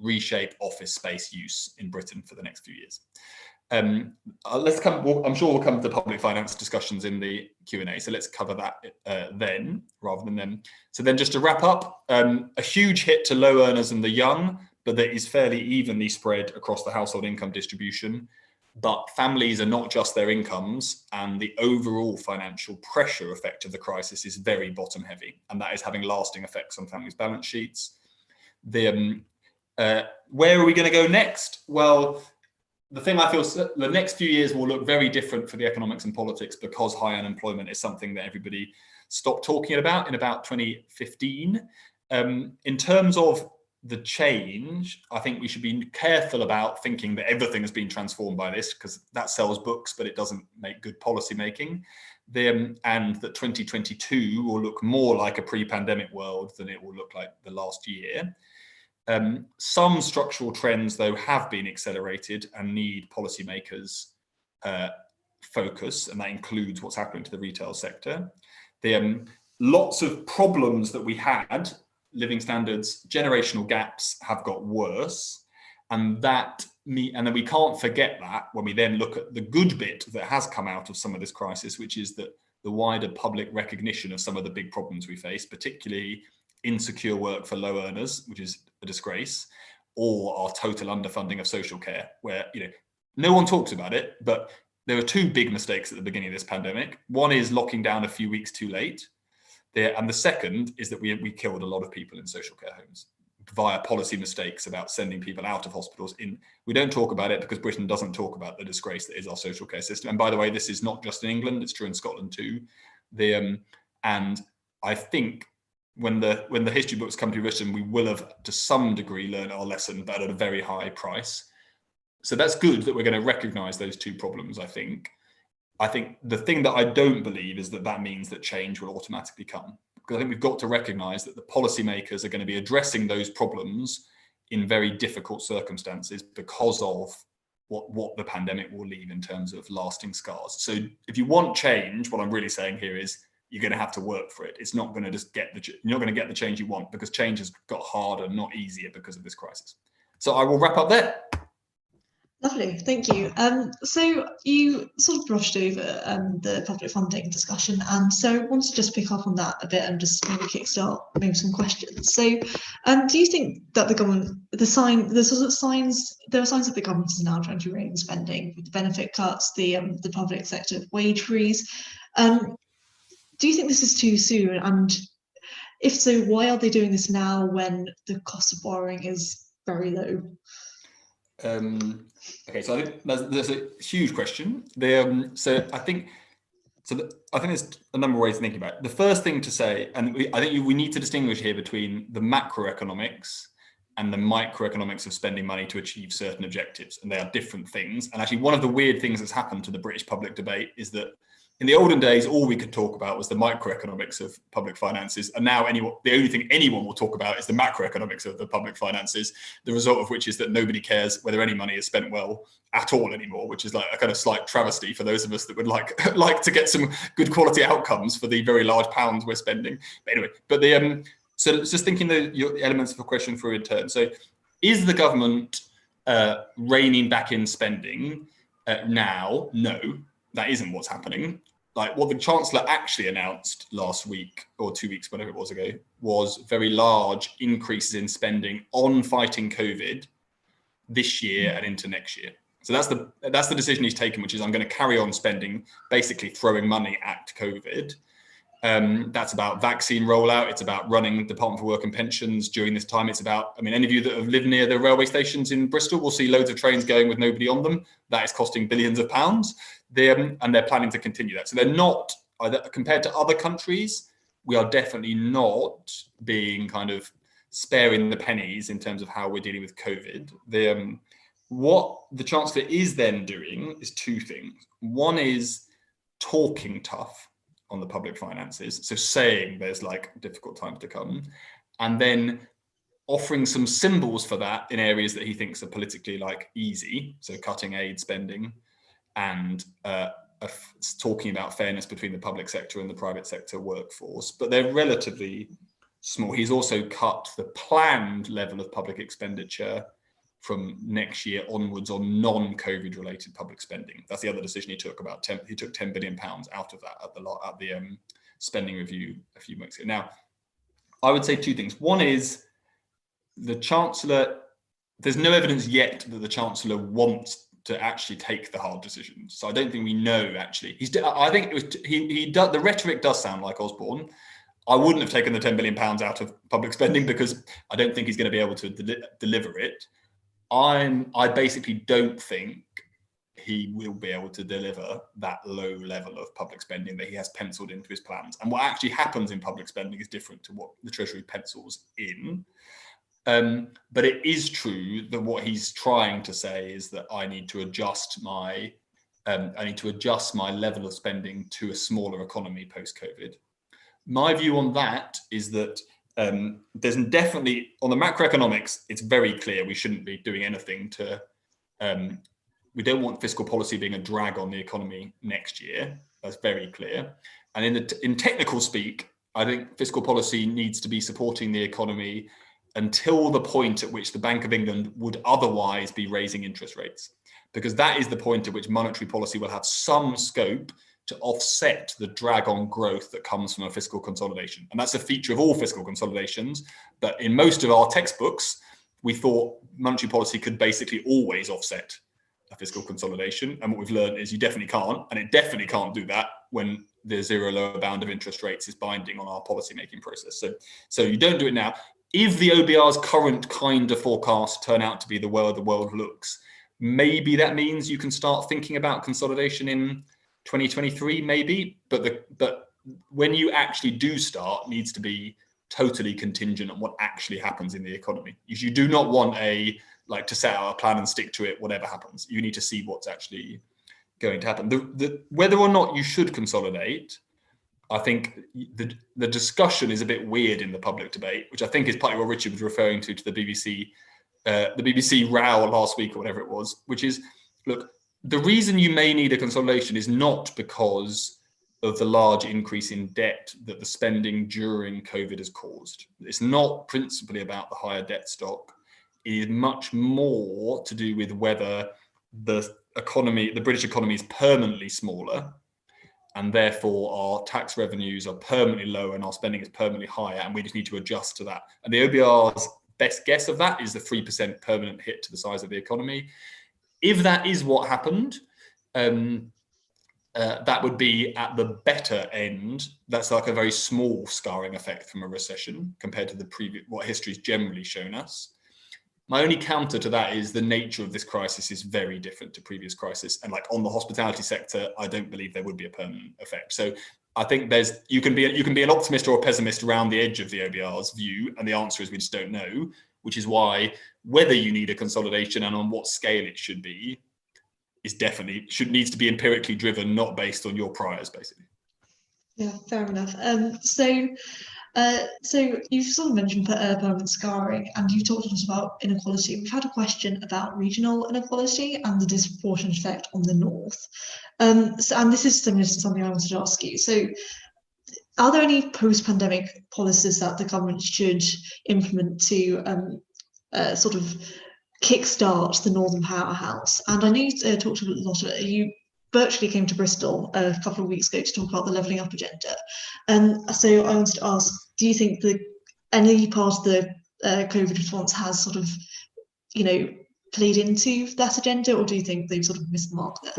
reshape office space use in Britain for the next few years. I'm sure we'll come to public finance discussions in the Q&A, so let's cover that then rather than then. So then just to wrap up, a huge hit to low earners and the young, but that is fairly evenly spread across the household income distribution. But families are not just their incomes, and the overall financial pressure effect of the crisis is very bottom heavy, and that is having lasting effects on families' balance sheets. Where are we going to go next? Well, the thing I feel the next few years will look very different for the economics and politics because high unemployment is something that everybody stopped talking about in about 2015. In terms of the change, I think we should be careful about thinking that everything has been transformed by this, because that sells books, but it doesn't make good policy making. And that 2022 will look more like a pre-pandemic world than it will look like the last year. Some structural trends, though, have been accelerated and need policymakers' focus, and that includes what's happening to the retail sector. Lots of problems that we had, living standards, generational gaps have got worse, and then we can't forget that when we then look at the good bit that has come out of some of this crisis, which is that the wider public recognition of some of the big problems we face, particularly insecure work for low earners, which is a disgrace, or our total underfunding of social care, where no one talks about it, but there were 2 big mistakes at the beginning of this pandemic. One is locking down a few weeks too late. And the second is that we killed a lot of people in social care homes via policy mistakes about sending people out of hospitals. We don't talk about it because Britain doesn't talk about the disgrace that is our social care system. And by the way, this is not just in England, it's true in Scotland too. And I think when the history books come to be written, we will have to some degree learned our lesson, but at a very high price. So that's good that we're going to recognise those two problems, I think. I think the thing that I don't believe is that that means that change will automatically come. Because I think we've got to recognise that the policymakers are going to be addressing those problems in very difficult circumstances because of what the pandemic will leave in terms of lasting scars. So if you want change, what I'm really saying here is you're going to have to work for it. It's not going to just you're not going to get the change you want, because change has got harder, not easier, because of this crisis. So I will wrap up there. Lovely, thank you. So you sort of brushed over the public funding discussion, and so I wanted to just pick up on that a bit and just maybe kickstart maybe some questions. So, do you think that the government, there are signs that the government is now trying to rein in spending with the benefit cuts, the public sector wage freeze? Do you think this is too soon? And if so, why are they doing this now when the cost of borrowing is very low? Okay, so I think there's a huge question. I think there's a number of ways of thinking about it. The first thing to say, and I think we need to distinguish here between the macroeconomics and the microeconomics of spending money to achieve certain objectives, and they are different things. And actually, one of the weird things that's happened to the British public debate is that in the olden days, all we could talk about was the microeconomics of public finances. And now the only thing anyone will talk about is the macroeconomics of the public finances, the result of which is that nobody cares whether any money is spent well at all anymore, which is like a kind of slight travesty for those of us that would like to get some good quality outcomes for the very large pounds we're spending. But anyway, so just thinking the elements of a question through in turn. So is the government reining back in spending now? No, that isn't what's happening. Like what the Chancellor actually announced last week or 2 weeks, whatever it was ago, was very large increases in spending on fighting COVID this year and into next year. So that's the decision he's taken, which is I'm going to carry on spending, basically throwing money at COVID. That's about vaccine rollout. It's about running the Department for Work and Pensions during this time. It's about, any of you that have lived near the railway stations in Bristol will see loads of trains going with nobody on them. That is costing billions of pounds. And they're planning to continue that. So they're not, compared to other countries, we are definitely not being kind of sparing the pennies in terms of how we're dealing with COVID. What the Chancellor is then doing is two things. One is talking tough on the public finances, so saying there's like difficult times to come, and then offering some symbols for that in areas that he thinks are politically like easy, so cutting aid spending and talking about fairness between the public sector and the private sector workforce, but they're relatively small. He's also cut the planned level of public expenditure from next year onwards on non-COVID related public spending. That's the other decision he took. He took £10 billion out of that at the spending review a few months ago. Now, I would say two things. One is the Chancellor. There's no evidence yet that the Chancellor wants to actually take the hard decisions. So I don't think we know actually. I think it was the rhetoric does sound like Osborne. I wouldn't have taken the £10 billion out of public spending because I don't think he's going to be able to deliver it. I basically don't think he will be able to deliver that low level of public spending that he has penciled into his plans. And what actually happens in public spending is different to what the Treasury pencils in. But it is true that what he's trying to say is that I need to adjust my level of spending to a smaller economy post-COVID. My view on that is that there's definitely, on the macroeconomics, it's very clear we shouldn't be doing anything to, we don't want fiscal policy being a drag on the economy next year. That's very clear. And in technical speak, I think fiscal policy needs to be supporting the economy until the point at which the Bank of England would otherwise be raising interest rates, because that is the point at which monetary policy will have some scope to offset the drag on growth that comes from a fiscal consolidation. And that's a feature of all fiscal consolidations. But in most of our textbooks, we thought monetary policy could basically always offset a fiscal consolidation. And what we've learned is you definitely can't, and it definitely can't do that when the zero lower bound of interest rates is binding on our policymaking process. So you don't do it now. If the OBR's current kind of forecasts turn out to be the way the world looks, maybe that means you can start thinking about consolidation in 2023, maybe, but when you actually do start, needs to be totally contingent on what actually happens in the economy. You do not want to set out a plan and stick to it, whatever happens. You need to see what's actually going to happen. Whether or not you should consolidate, I think the discussion is a bit weird in the public debate, which I think is partly what Richard was referring to the BBC row last week or whatever it was, which is, look, the reason you may need a consolidation is not because of the large increase in debt that the spending during COVID has caused. It's not principally about the higher debt stock. It is much more to do with whether the British economy is permanently smaller, and therefore our tax revenues are permanently lower and our spending is permanently higher, and we just need to adjust to that. And the OBR's best guess of that is the 3% permanent hit to the size of the economy. If that is what happened, that would be at the better end. That's like a very small scarring effect from a recession compared to what history's generally shown us. My only counter to that is the nature of this crisis is very different to previous crisis. And like on the hospitality sector, I don't believe there would be a permanent effect. So I think you can be an optimist or a pessimist around the edge of the OBR's view. And the answer is we just don't know, which is why whether you need a consolidation and on what scale it should be is needs to be empirically driven, not based on your priors, basically. Yeah, fair enough. So you've sort of mentioned permanent scarring, and you talked a lot about inequality. We've had a question about regional inequality and the disproportionate effect on the north. And this is similar to something I wanted to ask you. So are there any post-pandemic policies that the government should implement to sort of kickstart the Northern Powerhouse? And I know you talked a lot about it. You virtually came to Bristol a couple of weeks ago to talk about the levelling up agenda. And so I wanted to ask, do you think that any part of the COVID response has sort of, played into that agenda, or do you think they've sort of missed the mark there?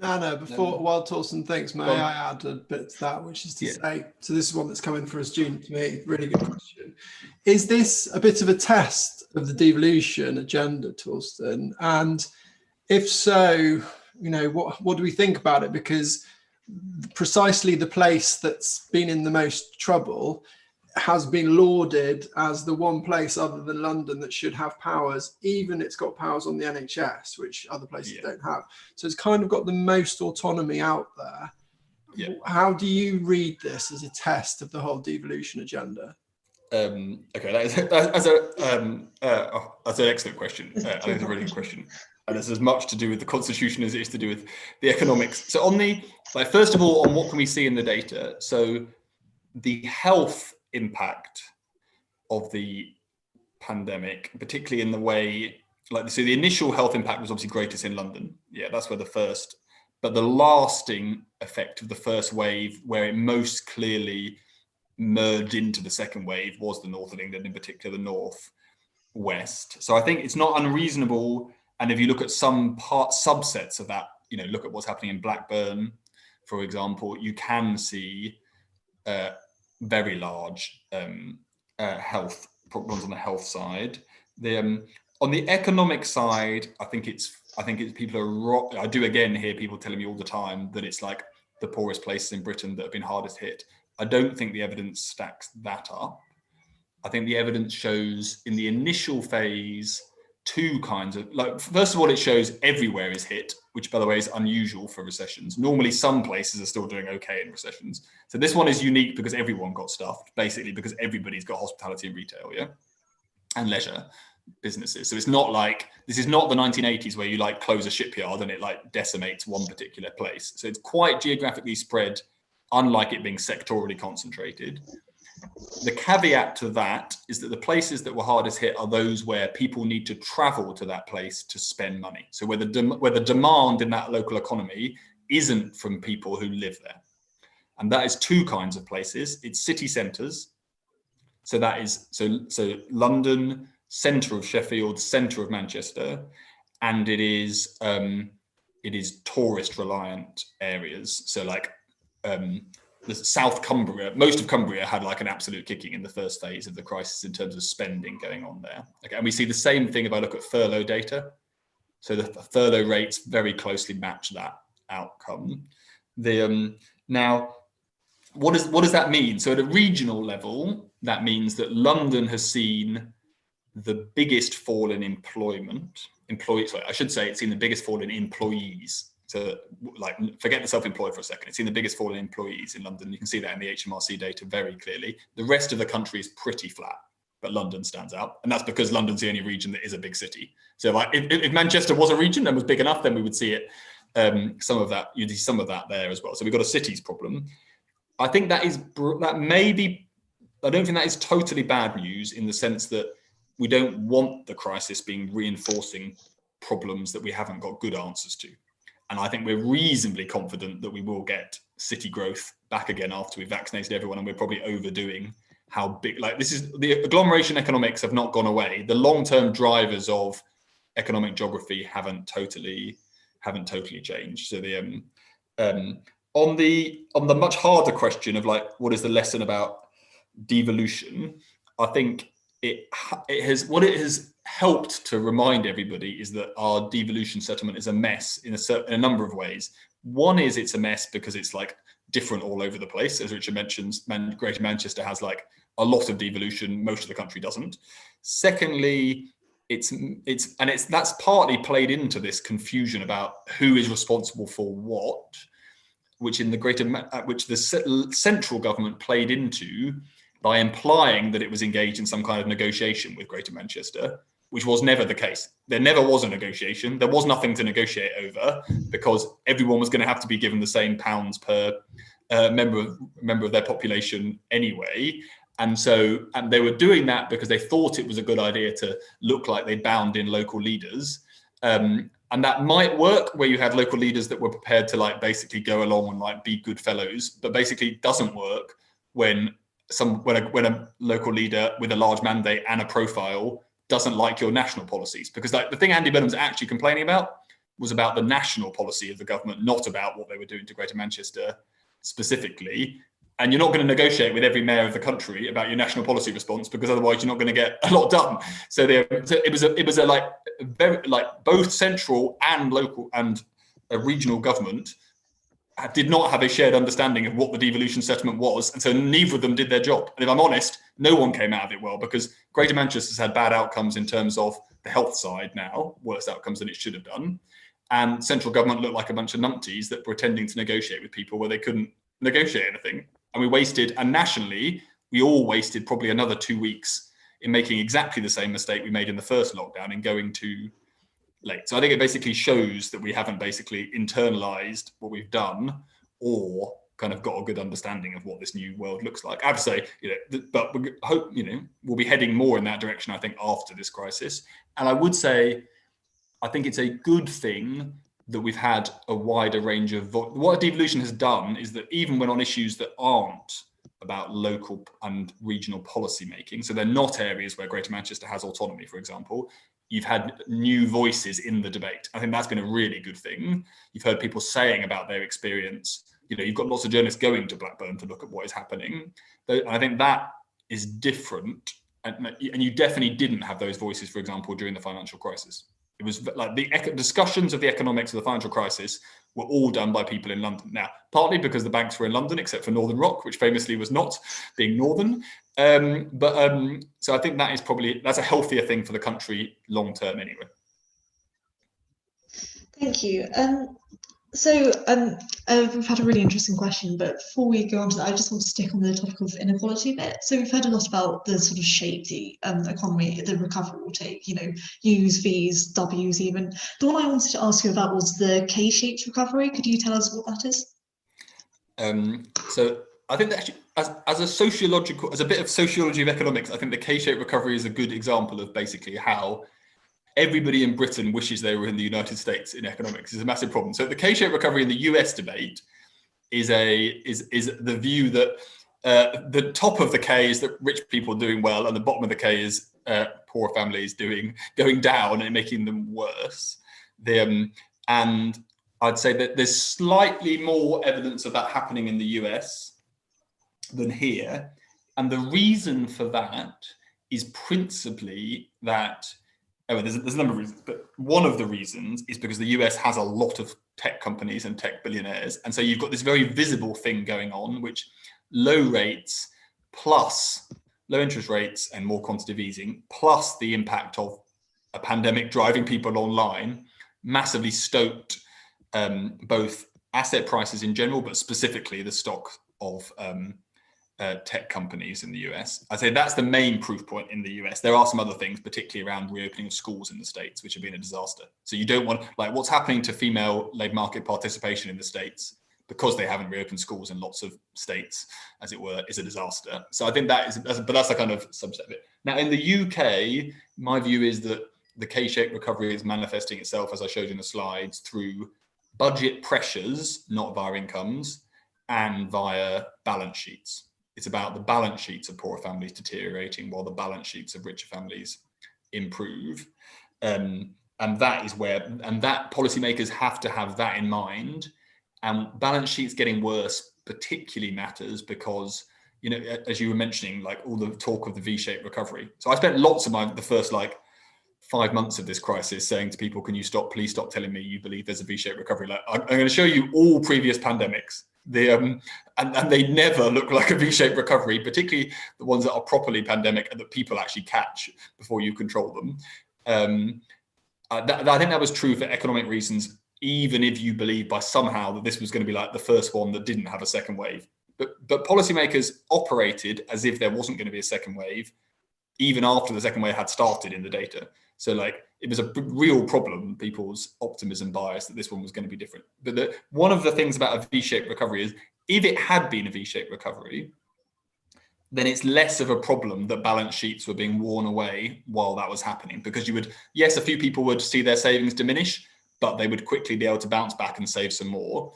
No. While Torsten thinks, may I add a bit to that, which is to say, so this is one that's coming for a student to me, really good question. Is this a bit of a test of the devolution agenda, Torsten? And if so, what do we think about it? Because precisely the place that's been in the most trouble has been lauded as the one place other than London that should have powers, even it's got powers on the NHS, which other places don't have. So it's kind of got the most autonomy out there. Yeah. How do you read this as a test of the whole devolution agenda? Okay, that's an excellent question. I think it's a really good question. And it's as much to do with the constitution as it is to do with the economics. So first of all, on what can we see in the data? So the health impact of the pandemic, particularly in the way, so the initial health impact was obviously greatest in London. Yeah, that's where but the lasting effect of the first wave, where it most clearly merged into the second wave, was the north of England, in particular the north west. So I think it's not unreasonable. And if you look at some subsets of that, look at what's happening in Blackburn, for example, you can see very large health problems on the health side. On the economic side, I think it's people are. I do again hear people telling me all the time that it's like the poorest places in Britain that have been hardest hit. I don't think the evidence stacks that up. I think the evidence shows in the initial phase two kinds of, first of all, it shows everywhere is hit, which by the way is unusual for recessions. Normally some places are still doing okay in recessions. So this one is unique because everyone got stuffed, basically because everybody's got hospitality and retail, and leisure businesses. So it's not like, this is not the 1980s where you close a shipyard and it decimates one particular place. So it's quite geographically spread, unlike it being sectorally concentrated. The caveat to that is that the places that were hardest hit are those where people need to travel to that place to spend money. So where the demand in that local economy isn't from people who live there. And that is two kinds of places. It's city centres. So that is, so London, centre of Sheffield, centre of Manchester, and it is tourist reliant areas. So the South Cumbria, most of Cumbria had an absolute kicking in the first phase of the crisis in terms of spending going on there. Okay, and we see the same thing if I look at furlough data. So the furlough rates very closely match that outcome. Now, what does that mean? So at a regional level, that means that London has seen the biggest fall in I should say it's seen the biggest fall in employees. So like, forget the self-employed for a second. It's seen the biggest fall in employees in London. You can see that in the HMRC data very clearly. The rest of the country is pretty flat, but London stands out. And that's because London's the only region that is a big city. So like, if Manchester was a region and was big enough, then we would see it. You'd see some of that there as well. So we've got a cities problem. I think I don't think that is totally bad news in the sense that we don't want the crisis being reinforcing problems that we haven't got good answers to. And I think we're reasonably confident that we will get city growth back again after we've vaccinated everyone, and we're probably overdoing how big, like this is, the agglomeration economics have not gone away. The long-term drivers of economic geography haven't totally changed. So on the much harder question of like, what is the lesson about devolution? I think it has helped to remind everybody is that our devolution settlement is a mess in a number of ways. One is it's a mess because it's like different all over the place. As Richard mentions, Greater Manchester has like a lot of devolution, most of the country doesn't. Secondly, that's partly played into this confusion about who is responsible for what, which the central government played into by implying that it was engaged in some kind of negotiation with Greater Manchester, which was never the case. There never was a negotiation. There was nothing to negotiate over because everyone was going to have to be given the same pounds per member of their population anyway. And they were doing that because they thought it was a good idea to look like they bound in local leaders. And that might work where you had local leaders that were prepared to like basically go along and like be good fellows, but basically it doesn't work when a local leader with a large mandate and a profile doesn't like your national policies. Because like the thing Andy Burnham's actually complaining about was about the national policy of the government, not about what they were doing to Greater Manchester specifically. And you're not going to negotiate with every mayor of the country about your national policy response, because otherwise you're not going to get a lot done. So it was a like very like both central and local and a regional government did not have a shared understanding of what the devolution settlement was, and so neither of them did their job. And if I'm honest, no one came out of it well, because Greater Manchester's had bad outcomes in terms of the health side now, worse outcomes than it should have done. And central government looked like a bunch of numpties that were pretending to negotiate with people where they couldn't negotiate anything. And nationally, we all wasted probably another 2 weeks in making exactly the same mistake we made in the first lockdown in going too late. So I think it basically shows that we haven't basically internalized what we've done or kind of got a good understanding of what this new world looks like. I have to say, but we hope, we'll be heading more in that direction, I think, after this crisis. And I would say, I think it's a good thing that we've had a wider range of what devolution has done is that even when on issues that aren't about local and regional policy making, so they're not areas where Greater Manchester has autonomy, for example, you've had new voices in the debate. I think that's been a really good thing. You've heard people saying about their experience. You've got lots of journalists going to Blackburn to look at what is happening. I think that is different. And you definitely didn't have those voices, for example, during the financial crisis. It was like the discussions of the economics of the financial crisis were all done by people in London. Now, partly because the banks were in London, except for Northern Rock, which famously was not being Northern. So I think that's a healthier thing for the country long term anyway. Thank you. We've had a really interesting question, but before we go on to that, I just want to stick on the topic of inequality a bit. So we've heard a lot about the sort of shape the economy, the recovery will take, U's, V's, W's even. The one I wanted to ask you about was the K-shaped recovery. Could you tell us what that is? So I think that actually, as a bit of sociology of economics, I think the K-shaped recovery is a good example of basically how everybody in Britain wishes they were in the United States in economics. Is a massive problem. So the K-shaped recovery in the US debate is the view that the top of the K is that rich people are doing well, and the bottom of the K is poor families going down and making them worse. And I'd say that there's slightly more evidence of that happening in the US than here. And the reason for that is principally that there's a number of reasons, but one of the reasons is because the US has a lot of tech companies and tech billionaires. And so you've got this very visible thing going on, which low rates plus low interest rates and more quantitative easing, plus the impact of a pandemic driving people online, massively stoked both asset prices in general, but specifically the stock of tech companies in the US. I'd say that's the main proof point in the US. There are some other things, particularly around reopening of schools in the States, which have been a disaster. So you don't want, like, what's happening to female labour market participation in the States because they haven't reopened schools in lots of states, as it were, is a disaster. So I think that is, but that's a kind of subset of it. Now in the UK, my view is that the K-shaped recovery is manifesting itself, as I showed in the slides, through budget pressures, not via incomes, and via balance sheets. It's about the balance sheets of poorer families deteriorating while the balance sheets of richer families improve. And that is where, and that policymakers have to have that in mind. And balance sheets getting worse particularly matters because, you know, as you were mentioning, like all the talk of the V-shaped recovery. So I spent lots of the first 5 months of this crisis saying to people, please stop telling me you believe there's a V-shaped recovery. Like, I'm going to show you all previous pandemics. And they never look like a V-shaped recovery, particularly the ones that are properly pandemic and that people actually catch before you control them. I think that was true for economic reasons, even if you believe by somehow that this was going to be like the first one that didn't have a second wave. But policymakers operated as if there wasn't going to be a second wave, even after the second wave had started in the data. So it was a real problem, people's optimism bias, that this one was going to be different. But one of the things about a V-shaped recovery is if it had been a V-shaped recovery, then it's less of a problem that balance sheets were being worn away while that was happening. Because yes, a few people would see their savings diminish, but they would quickly be able to bounce back and save some more.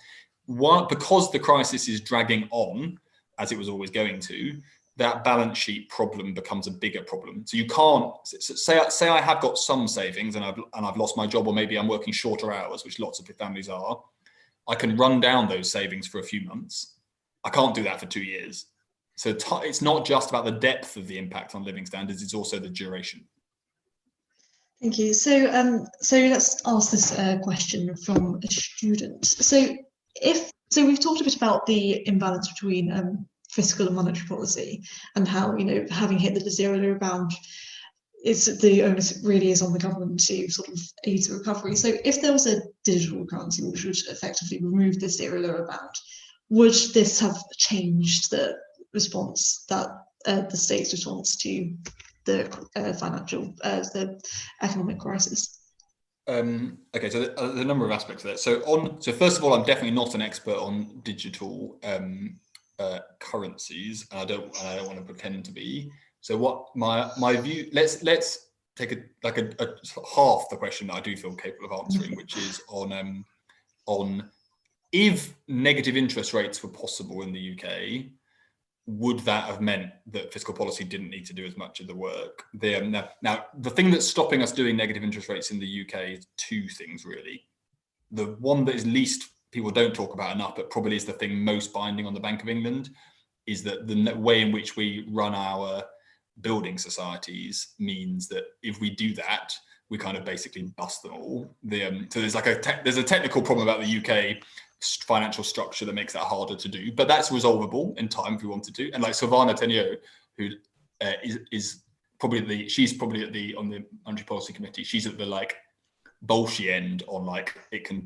Because the crisis is dragging on, as it was always going to, that balance sheet problem becomes a bigger problem. So you can't say I have got some savings and I've lost my job, or maybe I'm working shorter hours, which lots of families are. I can run down those savings for a few months. I can't do that for 2 years. So it's not just about the depth of the impact on living standards; it's also the duration. Thank you. So let's ask this question from a student. So we've talked a bit about the imbalance between fiscal and monetary policy, and how, you know, having hit the zero low bound, the onus really is on the government to sort of aid the recovery. So if there was a digital currency which would effectively remove the zero lower bound, would this have changed the response, that the state's response to the the economic crisis? Okay, so there's a number of aspects of that. So first of all, I'm definitely not an expert on digital currencies, and I don't want to pretend to be. So what my view, let's take a half the question that I do feel capable of answering, which is on if negative interest rates were possible in the UK, would that have meant that fiscal policy didn't need to do as much of the work? Now, the thing that's stopping us doing negative interest rates in the UK is two things, really. The one that is least people don't talk about enough, but probably is the thing most binding on the Bank of England, is that the way in which we run our building societies means that if we do that, we kind of basically bust them all. So there's a technical problem about the UK financial structure that makes that harder to do, but that's resolvable in time if we wanted to. And like Silvana Tenio, who is probably on the Monetary Policy Committee, she's at the bolshy end on we can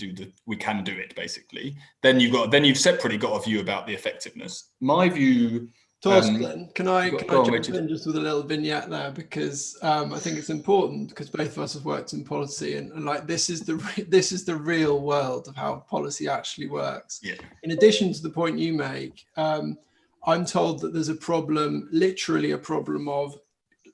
do it basically. Then you've separately got a view about the effectiveness. My view. Torsten, can I jump in just with a little vignette there, because I think it's important, because both of us have worked in policy, and this is the real world of how policy actually works. Yeah. In addition to the point you make, I'm told that there's literally a problem of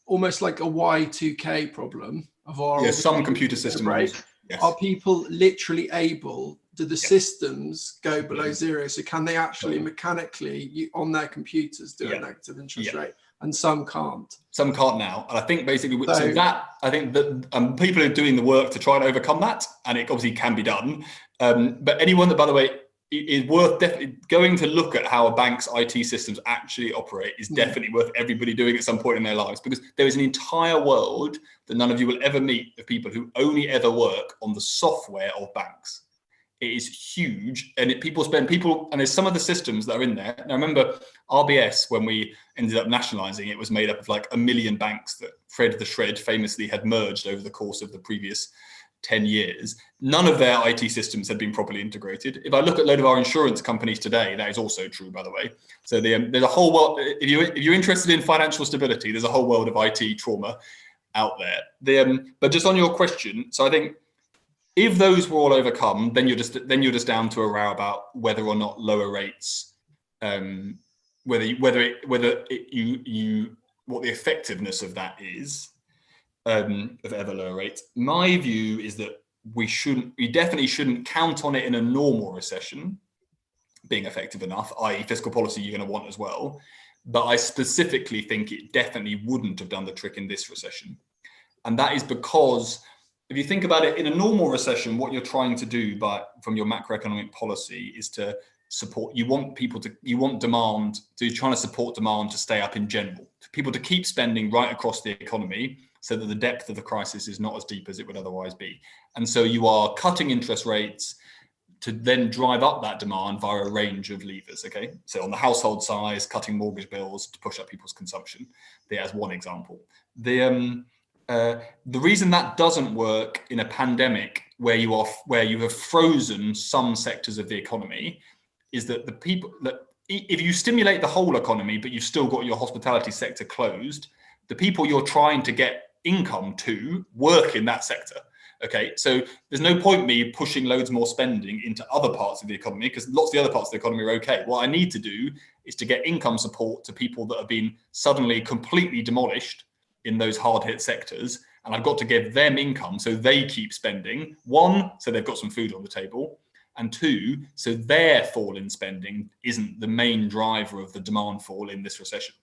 almost like a Y2K problem of our some computer systems. Yes. Are people literally able? Do the systems go below zero? So can they actually mechanically on their computers do a negative interest rate? And some can't. Some can't now. And I think basically, I think that people are doing the work to try and overcome that, and it obviously can be done. But anyone that, by the way, is worth definitely going to look at how a bank's IT systems actually operate is definitely worth everybody doing at some point in their lives, because there is an entire world that none of you will ever meet of people who only ever work on the software of banks. it is huge, and and there's some of the systems that are in there. Now remember, RBS, when we ended up nationalising, it was made up of like 1 million banks that Fred the Shred famously had merged over the course of the previous 10 years. None of their IT systems had been properly integrated. If I look at a load of our insurance companies today, that is also true, by the way. So there's a whole world, if you're interested in financial stability, there's a whole world of IT trauma out there. But just on your question, so I think if those were all overcome, then you're just down to a row about whether or not lower rates, what the effectiveness of that is, of ever lower rates. My view is that we definitely shouldn't count on it in a normal recession being effective enough, i.e. fiscal policy you're going to want as well. But I specifically think it definitely wouldn't have done the trick in this recession. And that is because if you think about it, in a normal recession, what you're trying to do from your macroeconomic policy is to support, you're trying to support demand to stay up in general, for people to keep spending right across the economy so that the depth of the crisis is not as deep as it would otherwise be. And so you are cutting interest rates to then drive up that demand via a range of levers, okay? So on the household size, cutting mortgage bills to push up people's consumption, as one example. The reason that doesn't work in a pandemic where you have frozen some sectors of the economy is that if you stimulate the whole economy, but you've still got your hospitality sector closed, the people you're trying to get income to work in that sector. Okay, so there's no point me pushing loads more spending into other parts of the economy because lots of the other parts of the economy are okay. What I need to do is to get income support to people that have been suddenly completely demolished in those hard-hit sectors, and I've got to give them income so they keep spending. One, so they've got some food on the table, and two, so their fall in spending isn't the main driver of the demand fall in this recession.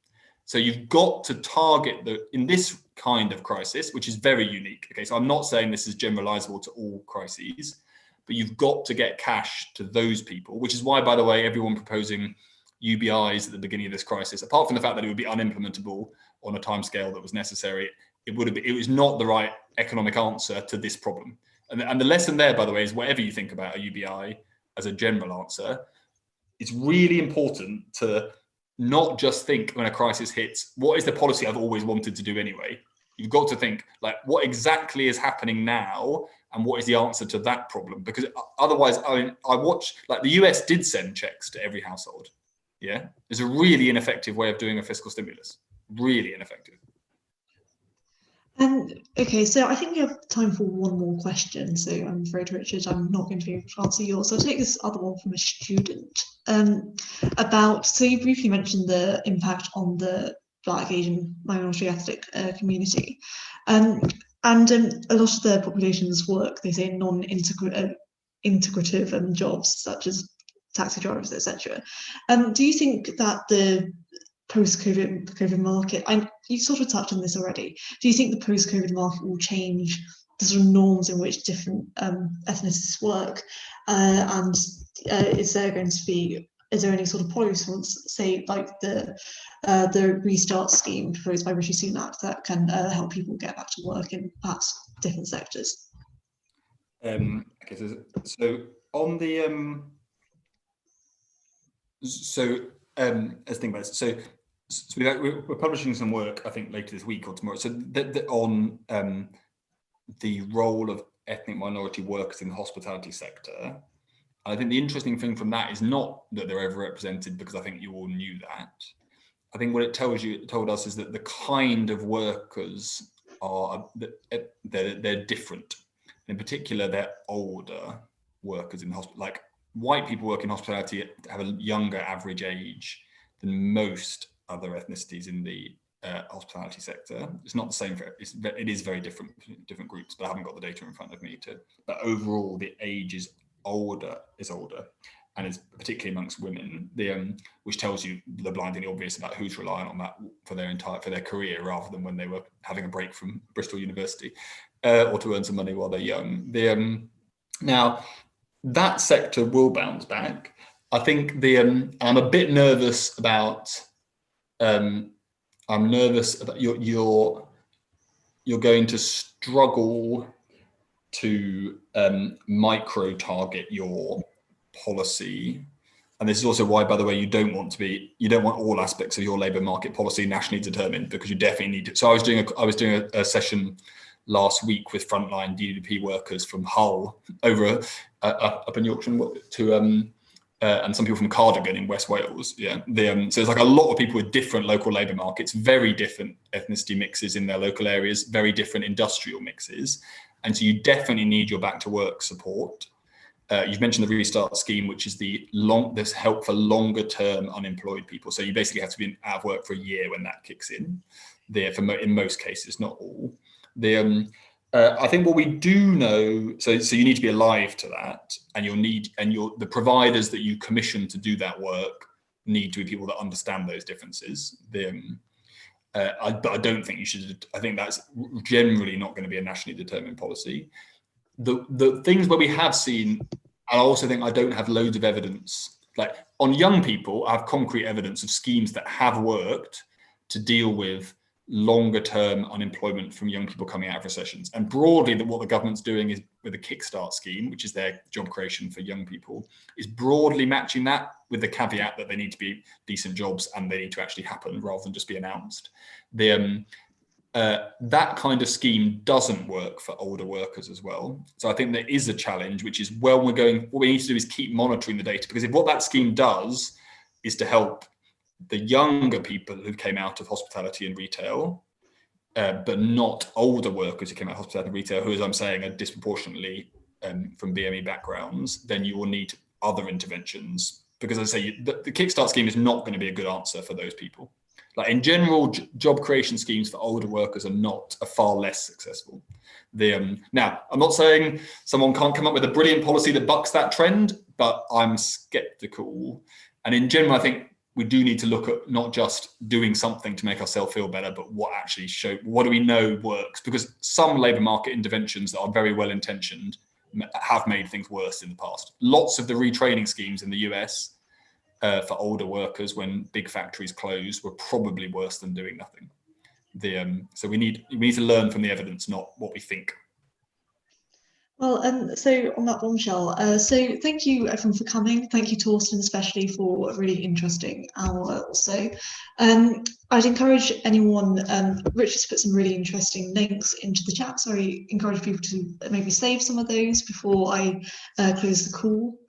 So you've got to target in this kind of crisis, which is very unique. Okay, so I'm not saying this is generalizable to all crises, but you've got to get cash to those people, which is why, by the way, everyone proposing UBIs at the beginning of this crisis, apart from the fact that it would be unimplementable on a timescale that was necessary, it was not the right economic answer to this problem. And the lesson there, by the way, is whatever you think about a UBI as a general answer, it's really important to not just think when a crisis hits, what is the policy I've always wanted to do anyway? You've got to think like, what exactly is happening now and what is the answer to that problem? Because otherwise, I watch, like the US did send checks to every household. Yeah, it's a really ineffective way of doing a fiscal stimulus. Really ineffective. Okay, so I think we have time for one more question. So I'm afraid, Richard, I'm not going to be able to answer yours. So I'll take this other one from a student so you briefly mentioned the impact on the Black, Asian, minority ethnic community. And a lot of the population's work, they say non-integrative jobs such as taxi drivers, etc. Do you think that the post-COVID market, you sort of touched on this already, do you think the post-COVID market will change the sort of norms in which different ethnicities work? And is there any sort of policy response, say like the Restart scheme proposed by Rishi Sunak that can help people get back to work in perhaps different sectors? Okay, so on the let's think about this. So we're publishing some work, I think, later this week or tomorrow. So on the role of ethnic minority workers in the hospitality sector. I think the interesting thing from that is not that they're overrepresented, because I think you all knew that. I think what it told us is that the kind of workers they're different. In particular, they're older workers in the hospital. Like white people work in hospitality have a younger average age than most other ethnicities in the hospitality sector. It's not the same it is very different groups, but I haven't got the data in front of me but overall the age is older, and it's particularly amongst women, which tells you the blindingly obvious about who's reliant on that for their career, rather than when they were having a break from Bristol University or to earn some money while they're young. Now that sector will bounce back. I think I'm a bit nervous about. I'm nervous about you're going to struggle to micro target your policy. And this is also why, by the way, you don't want all aspects of your labour market policy nationally determined, because you definitely need to. So I was doing a session last week with frontline DWP workers from Hull over up in Yorkshire and some people from Cardigan in West Wales. Yeah, so there's like a lot of people with different local labour markets, very different ethnicity mixes in their local areas, very different industrial mixes, and so you definitely need your back to work support. You've mentioned the Restart scheme, which is this help for longer term unemployed people. So you basically have to be out of work for a year when that kicks in. In most cases, not all. I think what we do know, so you need to be alive to that, and the providers that you commission to do that work need to be people that understand those differences. But I don't think you should. I think that's generally not going to be a nationally determined policy. The things where we have seen, I also think I don't have loads of evidence. Like on young people, I have concrete evidence of schemes that have worked to deal with longer term unemployment from young people coming out of recessions. And broadly, what the government's doing is with the Kickstart scheme, which is their job creation for young people, is broadly matching that, with the caveat that they need to be decent jobs and they need to actually happen rather than just be announced. That kind of scheme doesn't work for older workers as well. So I think there is a challenge, which is what we need to do is keep monitoring the data, because if what that scheme does is to help the younger people who came out of hospitality and retail, but not older workers who came out of hospitality and retail, who, as I'm saying, are disproportionately from BME backgrounds, then you will need other interventions. Because as I say, the Kickstart scheme is not going to be a good answer for those people. Like in general, job creation schemes for older workers are far less successful. Now, I'm not saying someone can't come up with a brilliant policy that bucks that trend, but I'm skeptical. And in general, I think we do need to look at not just doing something to make ourselves feel better, but what do we know works? Because some labour market interventions that are very well intentioned have made things worse in the past. Lots of the retraining schemes in the US for older workers when big factories closed were probably worse than doing nothing. So we need to learn from the evidence, not what we think. Well, so on that bombshell, so thank you everyone for coming. Thank you, Torsten, especially for a really interesting hour or so. I'd encourage anyone, Richard's put some really interesting links into the chat, so I encourage people to maybe save some of those before I close the call.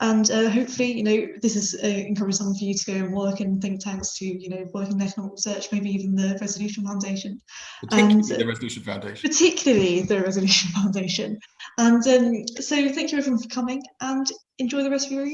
And hopefully, this has encouraged someone for you to go and work in think tanks, to, work in economic research, maybe even the Resolution Foundation. Particularly the Resolution Foundation. Particularly the Resolution Foundation. And so thank you everyone for coming, and enjoy the rest of your evening.